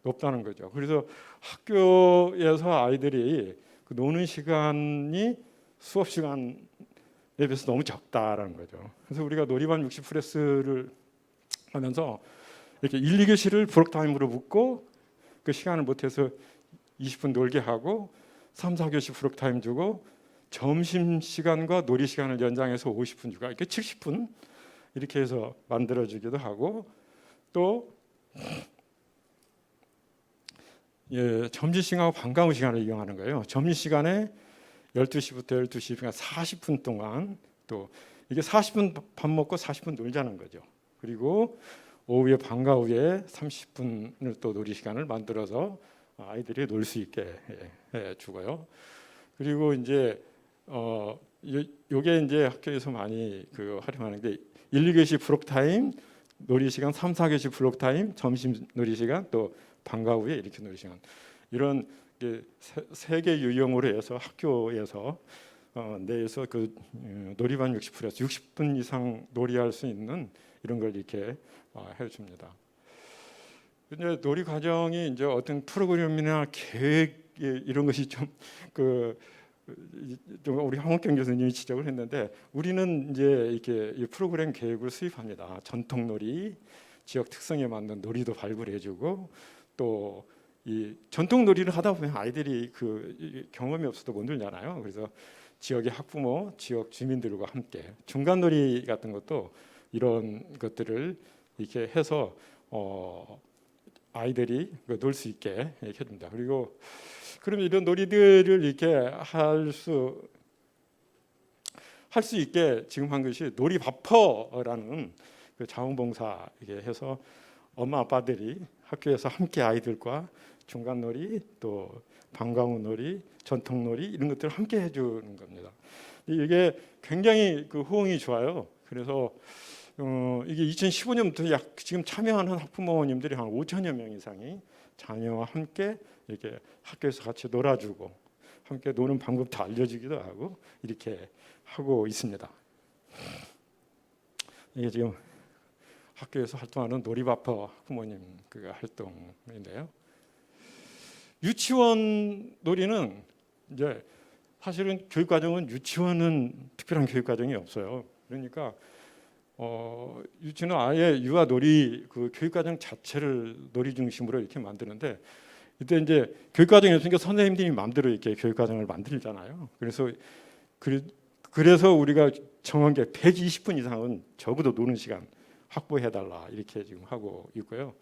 높다는 거죠. 그래서 학교에서 아이들이 그 노는 시간이 수업 시간에 비해서 너무 적다라는 거죠. 그래서 우리가 놀이반 60 프레스를 하면서 이렇게 1, 2교시를 브록타임으로 붙고 그 시간을 못해서 20분 놀게 하고 3, 4교시 브록타임 주고 점심시간과 놀이시간을 연장해서 50분 주고 이렇게 70분 이렇게 해서 만들어주기도 하고 또 점심시간하고 방과후 시간을 이용하는 거예요. 점심시간에 12시부터 12시, 그러니까 40분 동안 또 이게 40분 밥 먹고 40분 놀자는 거죠. 그리고 오후에 방과후에 30분을 또 놀이 시간을 만들어서 아이들이 놀 수 있게 주고요. 그리고 이제 요게 이제 학교에서 많이 활용하는데 1, 2교시 블록 타임, 놀이 시간, 3, 4교시 블록 타임, 점심 놀이 시간, 또 방과후에 이렇게 놀이 시간. 이런 세 개 유형으로 해서 학교에서 내에서 그 놀이반 60%에서 60분 이상 놀이할 수 있는 이런 걸 이렇게 해줍니다. 근데 놀이 과정이 이제 어떤 프로그램이나 계획 이런 것이 좀 우리 황옥경 교수님이 지적을 했는데 우리는 이제 이렇게 이 프로그램 계획을 수립합니다. 전통 놀이, 지역 특성에 맞는 놀이도 발굴해주고 또 이 전통 놀이를 하다 보면 아이들이 경험이 없어도 못 놀잖아요. 그래서 지역의 학부모, 지역 주민들과 함께 중간 놀이 같은 것도 이런 것들을 이렇게 해서 아이들이 놀 수 있게 이렇게 해줍니다. 그리고 그러면 이런 놀이들을 이렇게 할 수 있게 지금 한 것이 놀이바퍼라는 그 자원봉사 이렇게 해서 엄마 아빠들이 학교에서 함께 아이들과 중간 놀이 또 방과후 놀이, 전통 놀이 이런 것들을 함께 해주는 겁니다. 이게 굉장히 호응이 좋아요. 그래서 이게 2015년부터 지금 참여하는 학부모님들이 한 5천여 명 이상이 자녀와 함께 이렇게 학교에서 같이 놀아주고 함께 노는 방법도 알려주기도 하고 이렇게 하고 있습니다. 이게 지금 학교에서 활동하는 놀이바퍼 학부모님 활동인데요. 유치원 놀이는 이제 사실은 교육 과정은 유치원은 특별한 교육 과정이 없어요. 그러니까 유치원은 아예 유아 놀이 교육 과정 자체를 놀이 중심으로 이렇게 만드는데 이때 이제 교육 과정이 없으니까 선생님들이 마음대로 이렇게 교육 과정을 만들잖아요. 그래서 우리가 정한 게 120분 이상은 적어도 노는 시간 확보해달라 이렇게 지금 하고 있고요.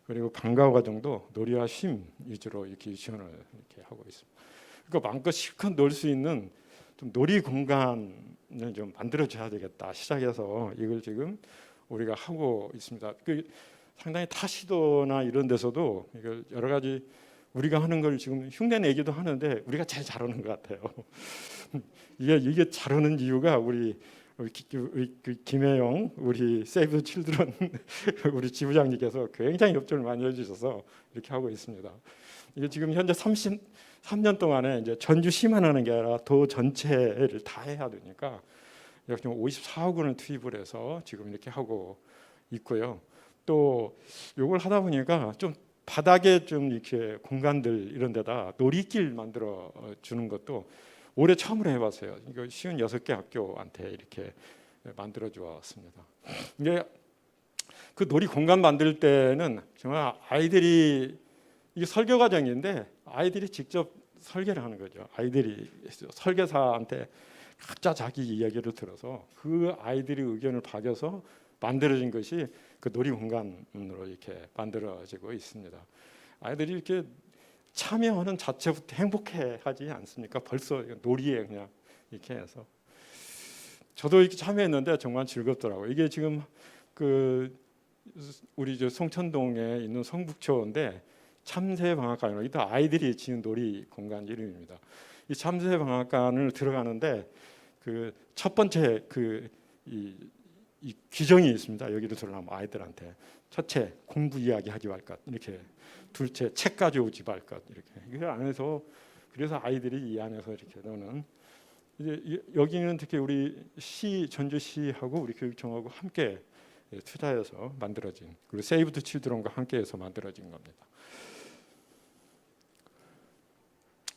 그리고 방과후 과정도 놀이와 쉼 위주로 이렇게 유치원을 이렇게 하고 있습니다. 그러니까 마음껏 실컷 놀 수 있는 좀 놀이 공간을 좀 만들어줘야 되겠다 시작해서 이걸 지금 우리가 하고 있습니다. 상당히 타시도나 이런 데서도 이걸 여러 가지 우리가 하는 걸 지금 흉내 내기도 하는데 우리가 제일 잘하는 것 같아요. 이게 잘하는 이유가 우리 김혜영 우리 세이브 칠드런 우리 지부장님께서 굉장히 협조를 많이 해주셔서 이렇게 하고 있습니다. 이게 지금 현재 33년 동안에 이제 전주시만 하는 게 아니라 도 전체를 다 해야 되니까 약 54억 원을 투입을 해서 지금 이렇게 하고 있고요. 또 이걸 하다 보니까 좀 바닥에 좀 이렇게 공간들 이런 데다 놀이길 만들어 주는 것도 올해 처음으로 해봤어요. 이거 56개 학교한테 이렇게 만들어 주었습니다. 이게 그 놀이 공간 만들 때는 정말 아이들이 이게 설계 과정인데 아이들이 직접 설계를 하는 거죠. 아이들이 설계사한테 각자 자기 이야기를 들어서 그 아이들이 의견을 박여서 만들어진 것이 그 놀이 공간으로 이렇게 만들어지고 있습니다. 아이들이 이렇게 참여하는 자체부터 행복해하지 않습니까? 벌써 놀이에 그냥 이렇게 해서 저도 이렇게 참여했는데 정말 즐겁더라고요. 이게 지금 그 우리 저 송천동에 있는 성북초인데 참새방앗간이라고 이게 아이들이 지은 놀이 공간 이름입니다. 이 참새방앗간을 들어가는데 그 첫 번째 이 규정이 있습니다. 여기로 들어가면 아이들한테 첫째 공부 이야기 하지 말 것, 이렇게 둘째 책 가져오지 말 것, 이렇게 그 안에서 그래서 아이들이 이 안에서 이렇게 노는 이제 여기는 특히 우리 전주시하고 우리 교육청하고 함께 투자해서 만들어진 그리고 세이브 더 칠드런과 함께해서 만들어진 겁니다.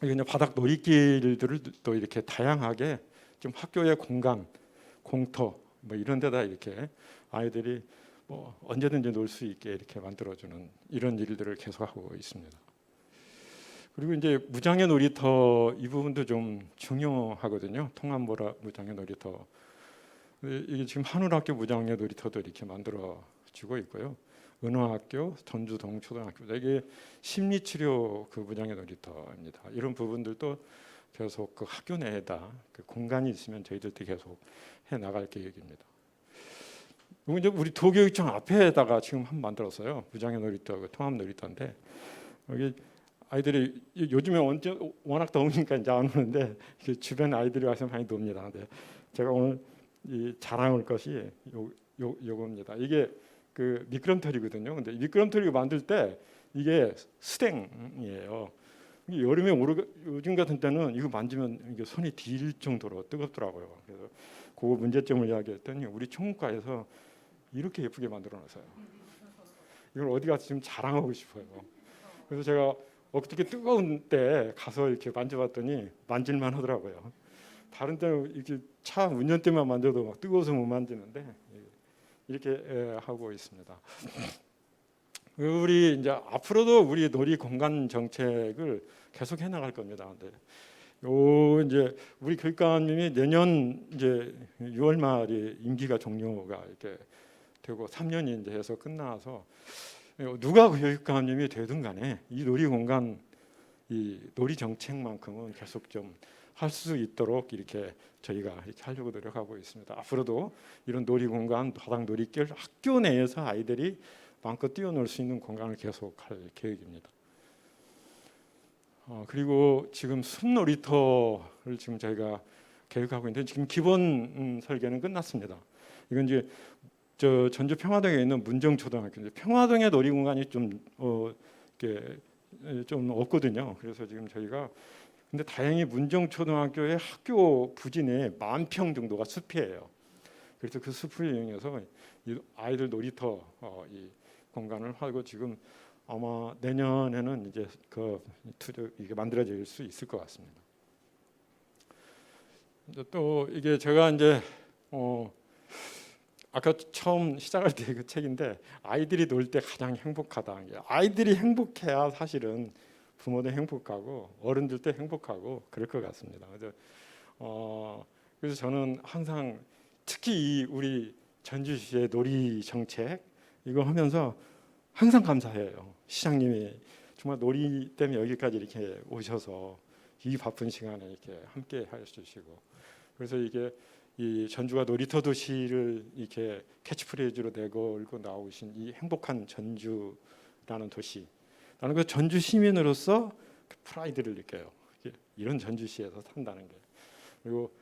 이게 이제 바닥 놀이길들을 또 이렇게 다양하게 좀 학교의 공간, 공터 뭐 이런 데다 이렇게 아이들이 뭐 언제든지 놀 수 있게 이렇게 만들어주는 이런 일들을 계속하고 있습니다. 그리고 이제 무장애 놀이터 이 부분도 좀 중요하거든요. 통합 무장애 놀이터 이게 지금 한울학교 무장애 놀이터도 이렇게 만들어지고 있고요. 은화학교, 전주동초등학교 이게 심리치료 그 무장애 놀이터입니다. 이런 부분들도 계속 그 학교 내에다 그 공간이 있으면 저희들도 계속 해 나갈 계획입니다. 이거 이제 우리 도교육청 앞에다가 지금 한 만들었어요. 무장애 놀이터, 그 통합 놀이터인데 여기 아이들이 요즘에 워낙 더우니까 이제 안 오는데 주변 아이들이 와서 많이 놉니다. 근데 제가 오늘 이 자랑할 것이 요겁니다. 이게 그 미끄럼틀이거든요. 근데 미끄럼틀을 만들 때 이게 스댕이에요. 여름에 요즘 같은 때는 이거 만지면 이게 손이 딜 정도로 뜨겁더라고요. 그래서 그 문제점을 이야기했더니 우리 총무과에서 이렇게 예쁘게 만들어놨어요. 이걸 어디 가서 지금 자랑하고 싶어요. 그래서 제가 어떻게 뜨거운 때 가서 이렇게 만져봤더니 만질만 하더라고요. 다른 때는 이렇게 차 운전 때만 만져도 막 뜨거워서 못 만지는데 이렇게 하고 있습니다. 우리 이제 앞으로도 우리 놀이 공간 정책을 계속 해 나갈 겁니다. 근데 이제 우리 교육감님이 내년 이제 6월 말에 임기가 종료가 이렇게 되고 3년이 이제 해서 끝나서 누가 교육감님이 되든 간에 이 놀이 공간 이 놀이 정책만큼은 계속 좀 할 수 있도록 이렇게 저희가 이렇게 하려고 노력하고 있습니다. 앞으로도 이런 놀이 공간, 바닥 놀이길 학교 내에서 아이들이 마음껏 뛰어놀 수 있는 공간을 계속할 계획입니다. 그리고 지금 숲놀이터를 지금 저희가 계획하고 있는데 지금 기본 설계는 끝났습니다. 이건 이제 저 전주 평화동에 있는 문정초등학교인데 평화동의 놀이공간이 좀 이렇게 좀 없거든요. 그래서 지금 저희가 근데 다행히 문정초등학교의 학교 부진에 10,000평 정도가 숲이에요. 그래서 그 숲을 이용해서 이 아이들 놀이터 이 공간을 하고 지금 아마 내년에는 이제 이게 만들어질 수 있을 것 같습니다. 또 이게 제가 이제 아까 처음 시작할 때 그 책인데 아이들이 놀 때 가장 행복하다. 아이들이 행복해야 사실은 부모도 행복하고 어른들도 행복하고 그럴 것 같습니다. 그래서 저는 항상 특히 이 우리 전주시의 놀이 정책 이거 하면서 항상 감사해요. 시장님이 정말 놀이 때문에 여기까지 이렇게 오셔서 이 바쁜 시간에 이렇게 함께 해주시고 그래서 이게 이 전주가 놀이터 도시를 이렇게 캐치프레이즈로 내걸고 나오신 이 행복한 전주라는 도시. 나는 그 전주 시민으로서 그 프라이드를 느껴요. 이런 전주시에서 산다는 게. 그리고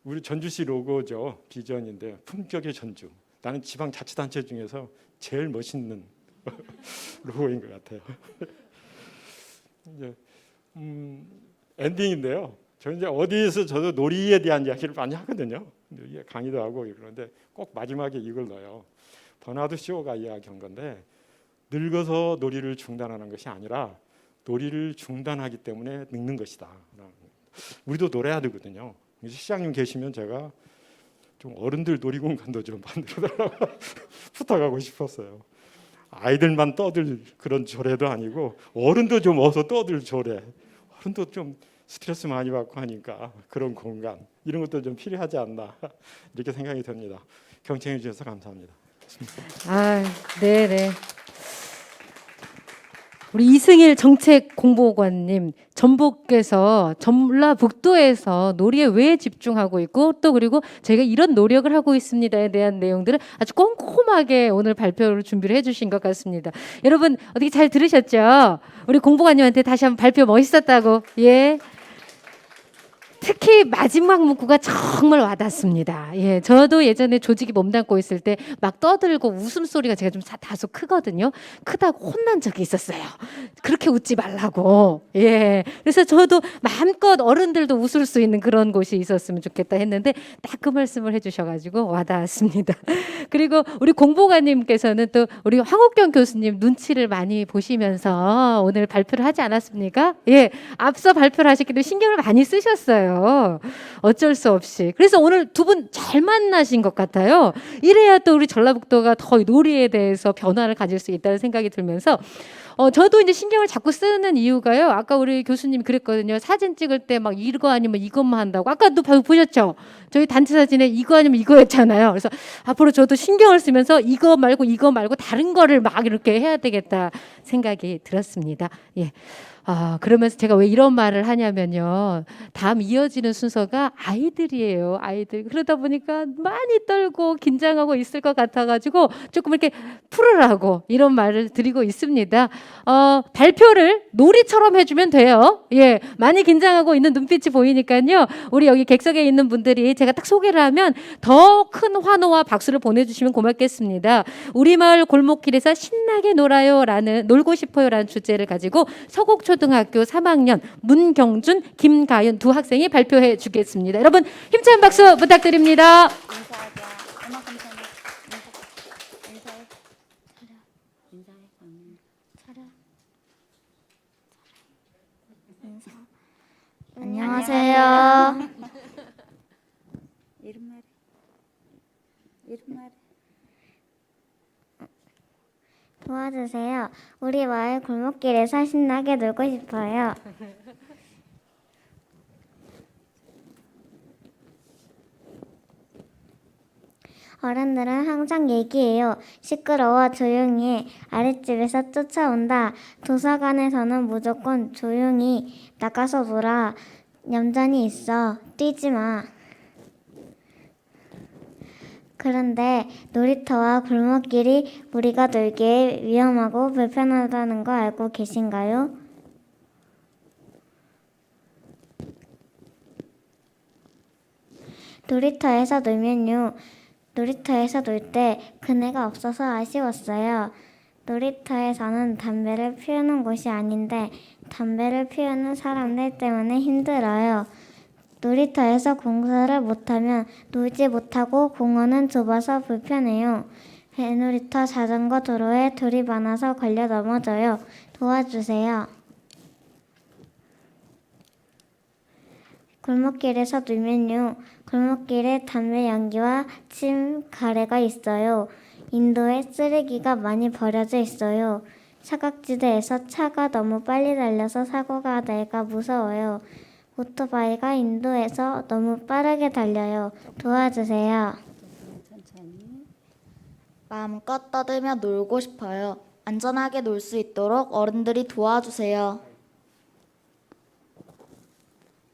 우리 전주시 로고죠. 비전인데 품격의 전주. 나는 지방자치단체 중에서 제일 멋있는 로고인 것 같아요. 이제 엔딩인데요. 저 이제 어디에서 저도 놀이에 대한 이야기를 많이 하거든요. 강의도 하고 그러는데 꼭 마지막에 이걸 넣어요. 버나드 쇼가 이야기한 건데 늙어서 놀이를 중단하는 것이 아니라 놀이를 중단하기 때문에 늙는 것이다. 우리도 놀아야 되거든요. 시장님 계시면 제가 좀 어른들 놀이공간도 좀 만들어달라고 부탁하고 싶었어요. 아이들만 떠들 그런 조례도 아니고 어른도 좀 어서 떠들 조례. 어른도 좀 스트레스 많이 받고 하니까 그런 공간 이런 것도 좀 필요하지 않나 이렇게 생각이 듭니다. 경청해 주셔서 감사합니다. 아, 네네. 우리 이승일 정책공보관님, 전북에서 전라북도에서 놀이에 왜 집중하고 있고 또 그리고 저희가 이런 노력을 하고 있습니다에 대한 내용들을 아주 꼼꼼하게 오늘 발표를 준비를 해주신 것 같습니다. 여러분 어떻게 잘 들으셨죠? 우리 공보관님한테 다시 한번 발표 멋있었다고. 예. 특히 마지막 문구가 정말 와닿습니다. 예, 저도 예전에 조직이 몸담고 있을 때 막 떠들고 웃음소리가 제가 좀 다소 크거든요. 크다고 혼난 적이 있었어요. 그렇게 웃지 말라고. 예, 그래서 저도 마음껏 어른들도 웃을 수 있는 그런 곳이 있었으면 좋겠다 했는데 딱 그 말씀을 해주셔가지고 와닿았습니다. 그리고 우리 공보관님께서는 또 우리 황옥경 교수님 눈치를 많이 보시면서 오늘 발표를 하지 않았습니까? 예, 앞서 발표를 하셨기도 신경을 많이 쓰셨어요. 어쩔 수 없이. 그래서 오늘 두 분 잘 만나신 것 같아요. 이래야 또 우리 전라북도가 더 놀이에 대해서 변화를 가질 수 있다는 생각이 들면서 저도 이제 신경을 자꾸 쓰는 이유가요. 아까 우리 교수님이 그랬거든요. 사진 찍을 때 막 이거 아니면 이것만 한다고. 아까도 보셨죠? 저희 단체 사진에 이거 아니면 이거였잖아요. 그래서 앞으로 저도 신경을 쓰면서 이거 말고 다른 거를 막 이렇게 해야 되겠다 생각이 들었습니다. 예. 그러면서 제가 왜 이런 말을 하냐면요. 다음 이어지는 순서가 아이들이에요. 아이들. 그러다 보니까 많이 떨고 긴장하고 있을 것 같아가지고 조금 이렇게 풀으라고 이런 말을 드리고 있습니다. 발표를 놀이처럼 해주면 돼요. 예, 많이 긴장하고 있는 눈빛이 보이니까요. 우리 여기 객석에 있는 분들이 제가 딱 소개를 하면 더 큰 환호와 박수를 보내주시면 고맙겠습니다. 우리 마을 골목길에서 신나게 놀고 싶어요라는 주제를 가지고 서곡초등학교 3학년 문경준, 김가윤 두 학생이 발표해 주겠습니다. 여러분 힘찬 박수 부탁드립니다. 안녕하세요. 이름 말해. 도와주세요. 우리 마을 골목길에서 신나게 놀고 싶어요. 어른들은 항상 얘기해요. 시끄러워, 조용히 해. 아랫집에서 쫓아온다. 도서관에서는 무조건 조용히 나가서 놀아. 얌전히 있어. 뛰지 마. 그런데 놀이터와 골목길이 우리가 놀기에 위험하고 불편하다는 거 알고 계신가요? 놀이터에서 놀 때 그네가 없어서 아쉬웠어요. 놀이터에서는 담배를 피우는 곳이 아닌데 담배를 피우는 사람들 때문에 힘들어요. 놀이터에서 공사를 못하면 놀지 못하고 공원은 좁아서 불편해요. 배놀이터 자전거 도로에 돌이 많아서 걸려 넘어져요. 도와주세요. 골목길에서 놀면요. 골목길에 담배 연기와 침, 가래가 있어요. 인도에 쓰레기가 많이 버려져 있어요. 사각지대에서 차가 너무 빨리 달려서 사고가 날까 무서워요. 오토바이가 인도에서 너무 빠르게 달려요. 도와주세요. 마음껏 떠들며 놀고 싶어요. 안전하게 놀 수 있도록 어른들이 도와주세요.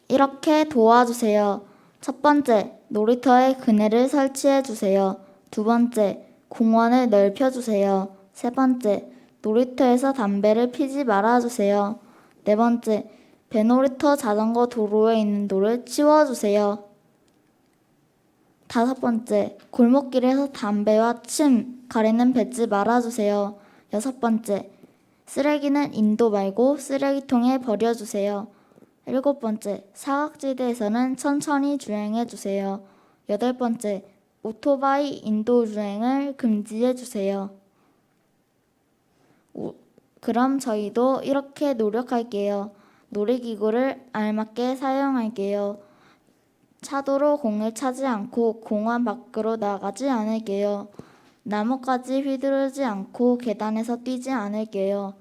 이렇게 도와주세요. 첫 번째, 놀이터에 그네를 설치해 주세요. 두 번째, 공원을 넓혀주세요. 세 번째, 놀이터에서 담배를 피지 말아주세요. 네 번째, 배놀이터 자전거 도로에 있는 돌을 치워주세요. 다섯 번째, 골목길에서 담배와 침, 가래는 뱉지 말아주세요. 여섯 번째, 쓰레기는 인도 말고 쓰레기통에 버려주세요. 7번째, 사각지대에서는 천천히 주행해주세요. 8번째, 오토바이 인도 주행을 금지해주세요. 그럼 저희도 이렇게 노력할게요. 놀이기구를 알맞게 사용할게요. 차도로 공을 차지 않고 공원 밖으로 나가지 않을게요. 나뭇가지 휘두르지 않고 계단에서 뛰지 않을게요.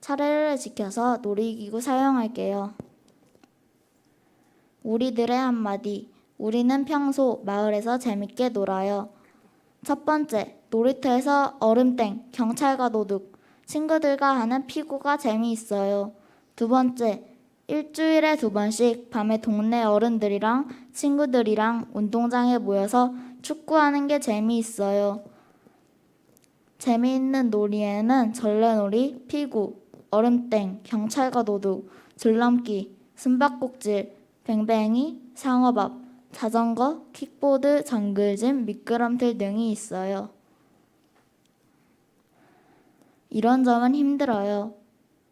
차례를 지켜서 놀이기구 사용할게요. 우리들의 한마디. 우리는 평소 마을에서 재밌게 놀아요. 첫 번째, 놀이터에서 얼음땡, 경찰과 도둑, 친구들과 하는 피구가 재미있어요. 두 번째, 일주일에 2번씩 밤에 동네 어른들이랑 친구들이랑 운동장에 모여서 축구하는 게 재미있어요. 재미있는 놀이에는 전래놀이, 피구, 얼음땡, 경찰과 도둑, 줄넘기, 숨바꼭질, 뱅뱅이, 상어밥, 자전거, 킥보드, 정글짐, 미끄럼틀 등이 있어요. 이런 점은 힘들어요.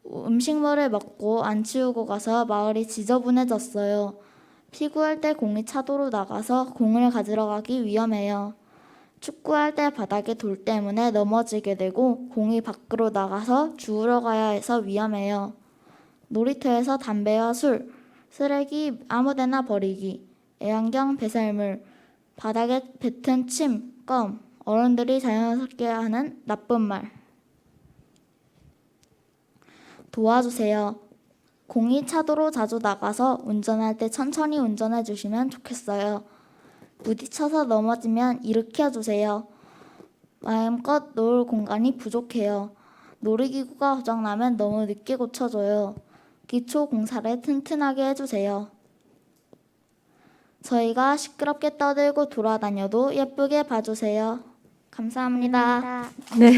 음식물을 먹고 안 치우고 가서 마을이 지저분해졌어요. 피구할 때 공이 차도로 나가서 공을 가지러 가기 위험해요. 축구할 때 바닥에 돌 때문에 넘어지게 되고 공이 밖으로 나가서 주우러 가야 해서 위험해요. 놀이터에서 담배와 술, 쓰레기 아무데나 버리기, 애완경 배설물, 바닥에 뱉은 침, 껌, 어른들이 자연스럽게 하는 나쁜 말. 도와주세요. 공이 차도로 자주 나가서 운전할 때 천천히 운전해 주시면 좋겠어요. 부딪혀서 넘어지면 일으켜 주세요. 마음껏 놀 공간이 부족해요. 놀이기구가 고장나면 너무 늦게 고쳐줘요. 기초 공사를 튼튼하게 해주세요. 저희가 시끄럽게 떠들고 돌아다녀도 예쁘게 봐주세요. 감사합니다. 네.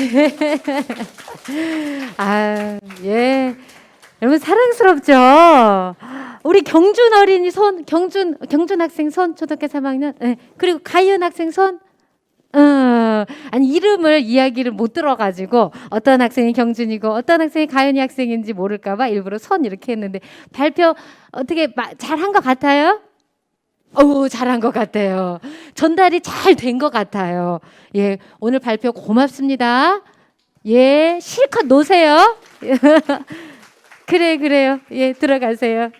아, 예. 여러분 사랑스럽죠? 우리 경준 어린이 손, 경준 학생 손, 초등학교 3학년. 네. 그리고 가윤 학생 손. 아니 이름을 이야기를 못 들어가지고 어떤 학생이 경준이고 어떤 학생이 가윤이 학생인지 모를까봐 일부러 손 이렇게 했는데 발표 어떻게 잘한 것 같아요? 잘한 것 같아요. 전달이 잘 된 것 같아요. 예, 오늘 발표 고맙습니다. 예, 실컷 노세요. 그래요. 예, 들어가세요.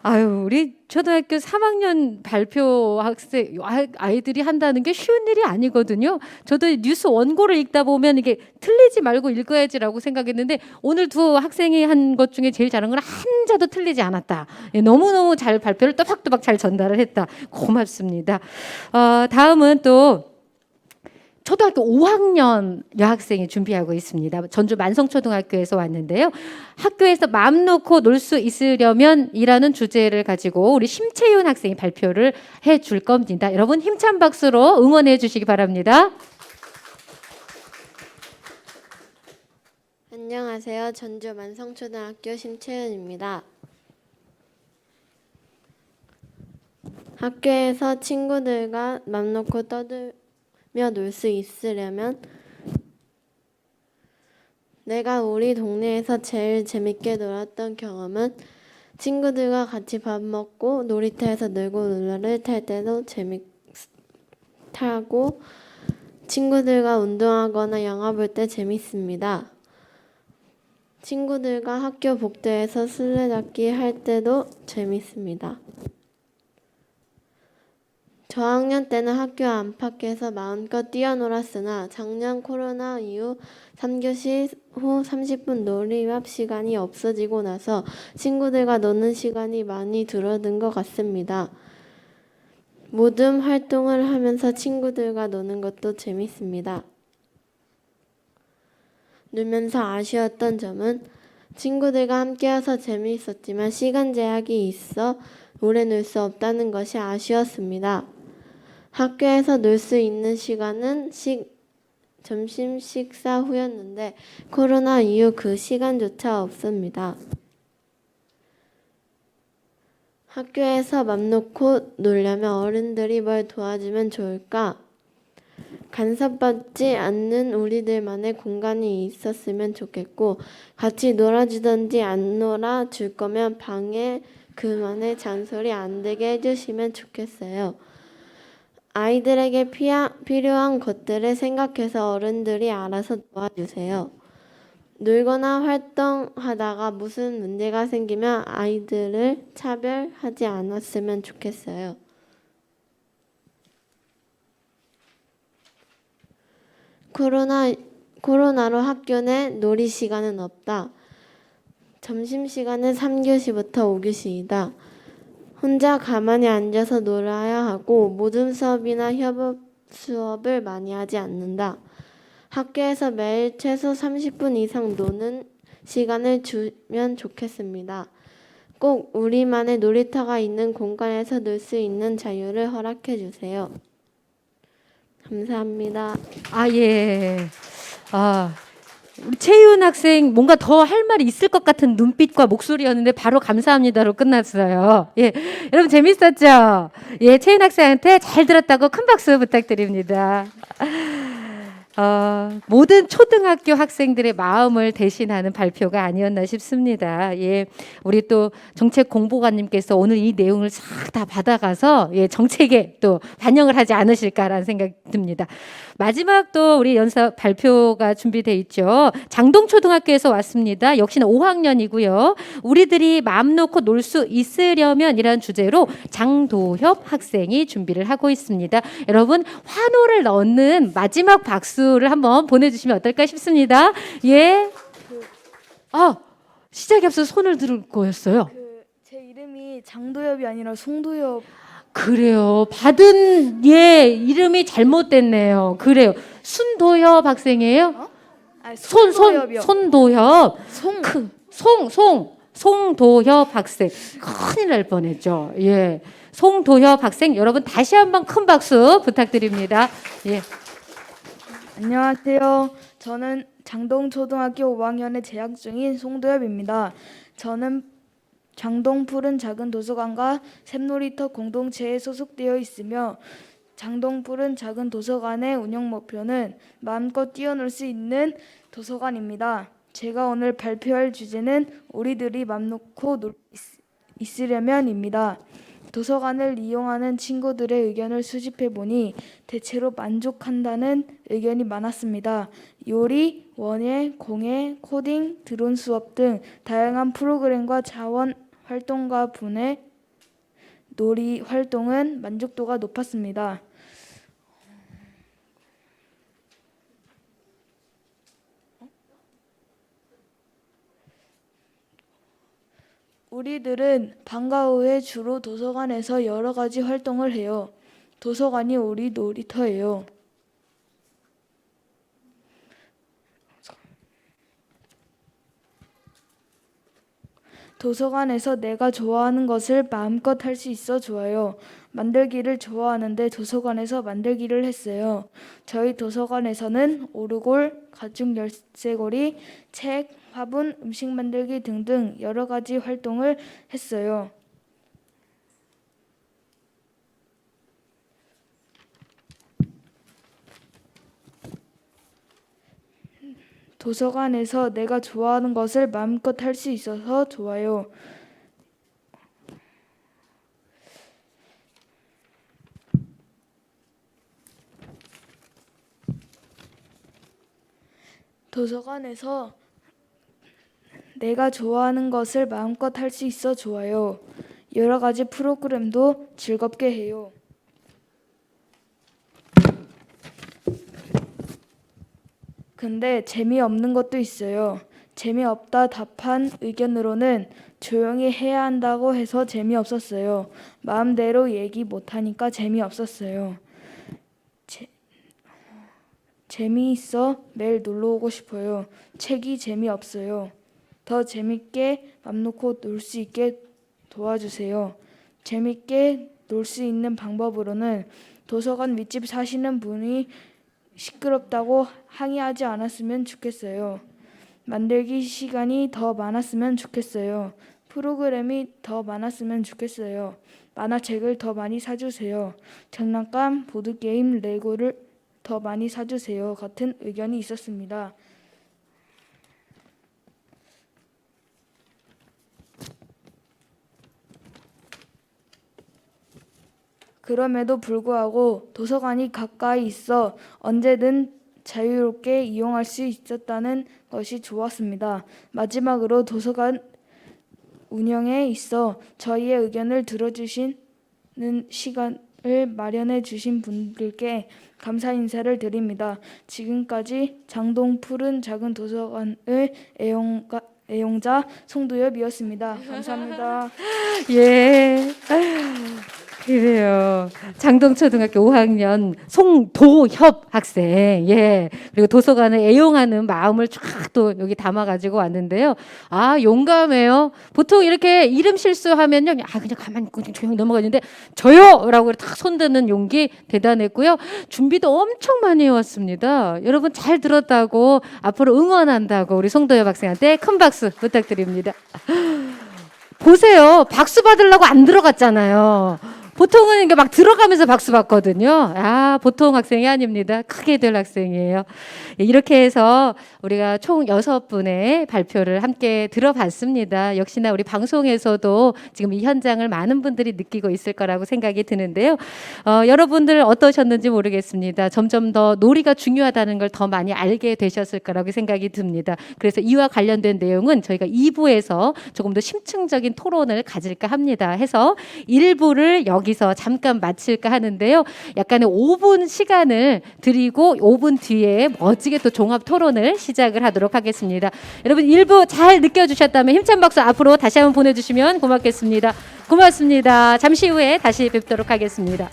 아유, 우리 초등학교 3학년 발표 학생 아이들이 한다는 게 쉬운 일이 아니거든요. 저도 뉴스 원고를 읽다 보면 이게 틀리지 말고 읽어야지라고 생각했는데 오늘 두 학생이 한 것 중에 제일 잘한 건 한자도 틀리지 않았다. 예, 너무너무 잘 발표를 또박또박 잘 전달을 했다. 고맙습니다. 다음은 또 초등학교 5학년 여학생이 준비하고 있습니다. 전주 만성초등학교에서 왔는데요. 학교에서 마음 놓고 놀 수 있으려면 이라는 주제를 가지고 우리 심채윤 학생이 발표를 해줄 겁니다. 여러분 힘찬 박수로 응원해 주시기 바랍니다. 안녕하세요. 전주 만성초등학교 심채윤입니다. 학교에서 친구들과 맘 놓고 떠들며 놀 수 있으려면 내가 우리 동네에서 제일 재밌게 놀았던 경험은 친구들과 같이 밥 먹고 놀이터에서 놀고놀이를 탈 때도 타고 친구들과 운동하거나 영화 볼 때 재밌습니다. 친구들과 학교 복도에서 술래잡기 할 때도 재밌습니다. 저학년 때는 학교 안팎에서 마음껏 뛰어놀았으나 작년 코로나 이후 3교시 후 30분 놀이밥 시간이 없어지고 나서 친구들과 노는 시간이 많이 줄어든 것 같습니다. 모든 활동을 하면서 친구들과 노는 것도 재밌습니다. 놀면서 아쉬웠던 점은 친구들과 함께여서 재미있었지만 시간 제약이 있어 오래 놀 수 없다는 것이 아쉬웠습니다. 학교에서 놀 수 있는 시간은 점심 식사 후였는데 코로나 이후 그 시간조차 없습니다. 학교에서 맘 놓고 놀려면 어른들이 뭘 도와주면 좋을까? 간섭받지 않는 우리들만의 공간이 있었으면 좋겠고, 같이 놀아주든지 안 놀아줄 거면 방에 그만의 잔소리 안 되게 해주시면 좋겠어요. 아이들에게 필요한 것들을 생각해서 어른들이 알아서 도와주세요. 놀거나 활동하다가 무슨 문제가 생기면 아이들을 차별하지 않았으면 좋겠어요. 코로나로 학교 내 놀이 시간은 없다. 점심시간은 3교시부터 5교시이다. 혼자 가만히 앉아서 놀아야 하고 모든 수업이나 협업 수업을 많이 하지 않는다. 학교에서 매일 최소 30분 이상 노는 시간을 주면 좋겠습니다. 꼭 우리만의 놀이터가 있는 공간에서 놀 수 있는 자유를 허락해 주세요. 감사합니다. 예. 우리 채윤 학생 뭔가 더 할 말이 있을 것 같은 눈빛과 목소리였는데 바로 감사합니다로 끝났어요. 예. 여러분 재밌었죠? 예, 채윤 학생한테 잘 들었다고 큰 박수 부탁드립니다. 모든 초등학교 학생들의 마음을 대신하는 발표가 아니었나 싶습니다. 예, 우리 또 정책 공보관님께서 오늘 이 내용을 싹 다 받아가서 정책에 또 반영을 하지 않으실까라는 생각이 듭니다. 마지막 또 우리 연사 발표가 준비돼 있죠. 장동초등학교에서 왔습니다. 역시나 5학년이고요. 우리들이 마음 놓고 놀 수 있으려면 이라는 주제로 장도협 학생이 준비를 하고 있습니다. 여러분 환호를 넣는 마지막 박수를 한번 보내주시면 어떨까 싶습니다. 예. 시작에 앞서 손을 들 거였어요. 제 이름이 장도엽이 아니라 송도엽. 그래요. 받은 이름이 잘못됐네요. 그래요. 순도협 학생이에요? 송도엽이요. 손도협. 송도협 학생. 큰일 날 뻔했죠. 예. 송도협 학생 여러분 다시 한번 큰 박수 부탁드립니다. 예. 안녕하세요. 저는 장동초등학교 5학년에 재학 중인 송도엽입니다. 저는 장동 푸른 작은 도서관과 샘놀이터 공동체에 소속되어 있으며 장동 푸른 작은 도서관의 운영 목표는 마음껏 뛰어놀 수 있는 도서관입니다. 제가 오늘 발표할 주제는 우리들이 맘 놓고 있으려면입니다. 도서관을 이용하는 친구들의 의견을 수집해보니 대체로 만족한다는 의견이 많았습니다. 요리, 원예, 공예, 코딩, 드론 수업 등 다양한 프로그램과 자원 활동가 분의 놀이 활동은 만족도가 높았습니다. 우리들은 방과 후에 주로 도서관에서 여러 가지 활동을 해요. 도서관이 우리 놀이터예요. 도서관에서 내가 좋아하는 것을 마음껏 할 수 있어 좋아요. 만들기를 좋아하는데 도서관에서 만들기를 했어요. 저희 도서관에서는 오르골, 가죽 열쇠고리, 책, 화분, 음식 만들기 등등 여러 가지 활동을 했어요. 도서관에서 내가 좋아하는 것을 마음껏 할 수 있어서 좋아요. 도서관에서 내가 좋아하는 것을 마음껏 할 수 있어 좋아요. 여러 가지 프로그램도 즐겁게 해요. 근데 재미없는 것도 있어요. 재미없다 답한 의견으로는 조용히 해야 한다고 해서 재미없었어요. 마음대로 얘기 못하니까 재미없었어요. 재미있어 매일 놀러 오고 싶어요. 책이 재미없어요. 더 재밌게 맘 놓고 놀 수 있게 도와주세요. 재밌게 놀 수 있는 방법으로는 도서관 윗집 사시는 분이 시끄럽다고 항의하지 않았으면 좋겠어요. 만들기 시간이 더 많았으면 좋겠어요. 프로그램이 더 많았으면 좋겠어요. 만화책을 더 많이 사주세요. 장난감, 보드게임, 더 많이 사주세요 같은 의견이 있었습니다. 그럼에도 불구하고 도서관이 가까이 있어 언제든 자유롭게 이용할 수 있었다는 것이 좋았습니다. 마지막으로 도서관 운영에 있어 저희의 의견을 들어주시는 시간을 마련해 주신 분들께 감사 인사를 드립니다. 지금까지 장동 푸른 작은 도서관의 애용자 송도엽이었습니다. 감사합니다. 예. 그래요. 장동초등학교 5학년 송도협 학생. 예. 그리고 도서관을 애용하는 마음을 쫙 또 여기 담아가지고 왔는데요. 아, 용감해요. 보통 이렇게 이름 실수하면요. 그냥 가만히 있고 조용히 넘어가는데 저요! 라고 딱 손드는 용기 대단했고요. 준비도 엄청 많이 해왔습니다. 여러분 잘 들었다고 앞으로 응원한다고 우리 송도협 학생한테 큰 박수 부탁드립니다. 보세요. 박수 받으려고 안 들어갔잖아요. 보통은 이게 막 들어가면서 박수 받거든요. 아, 보통 학생이 아닙니다. 크게 될 학생이에요. 이렇게 해서 우리가 총 6분의 발표를 함께 들어봤습니다. 역시나 우리 방송에서도 지금 이 현장을 많은 분들이 느끼고 있을 거라고 생각이 드는데요. 여러분들 어떠셨는지 모르겠습니다. 점점 더 놀이가 중요하다는 걸 더 많이 알게 되셨을 거라고 생각이 듭니다. 그래서 이와 관련된 내용은 저희가 2부에서 조금 더 심층적인 토론을 가질까 합니다. 해서 1부를 여기서 잠깐 마칠까 하는데요. 약간의 5분 시간을 드리고 5분 뒤에 멋지게 또 종합 토론을 시작을 하도록 하겠습니다. 여러분 1부 잘 느껴주셨다면 힘찬 박수 앞으로 다시 한번 보내주시면 고맙겠습니다. 고맙습니다. 잠시 후에 다시 뵙도록 하겠습니다.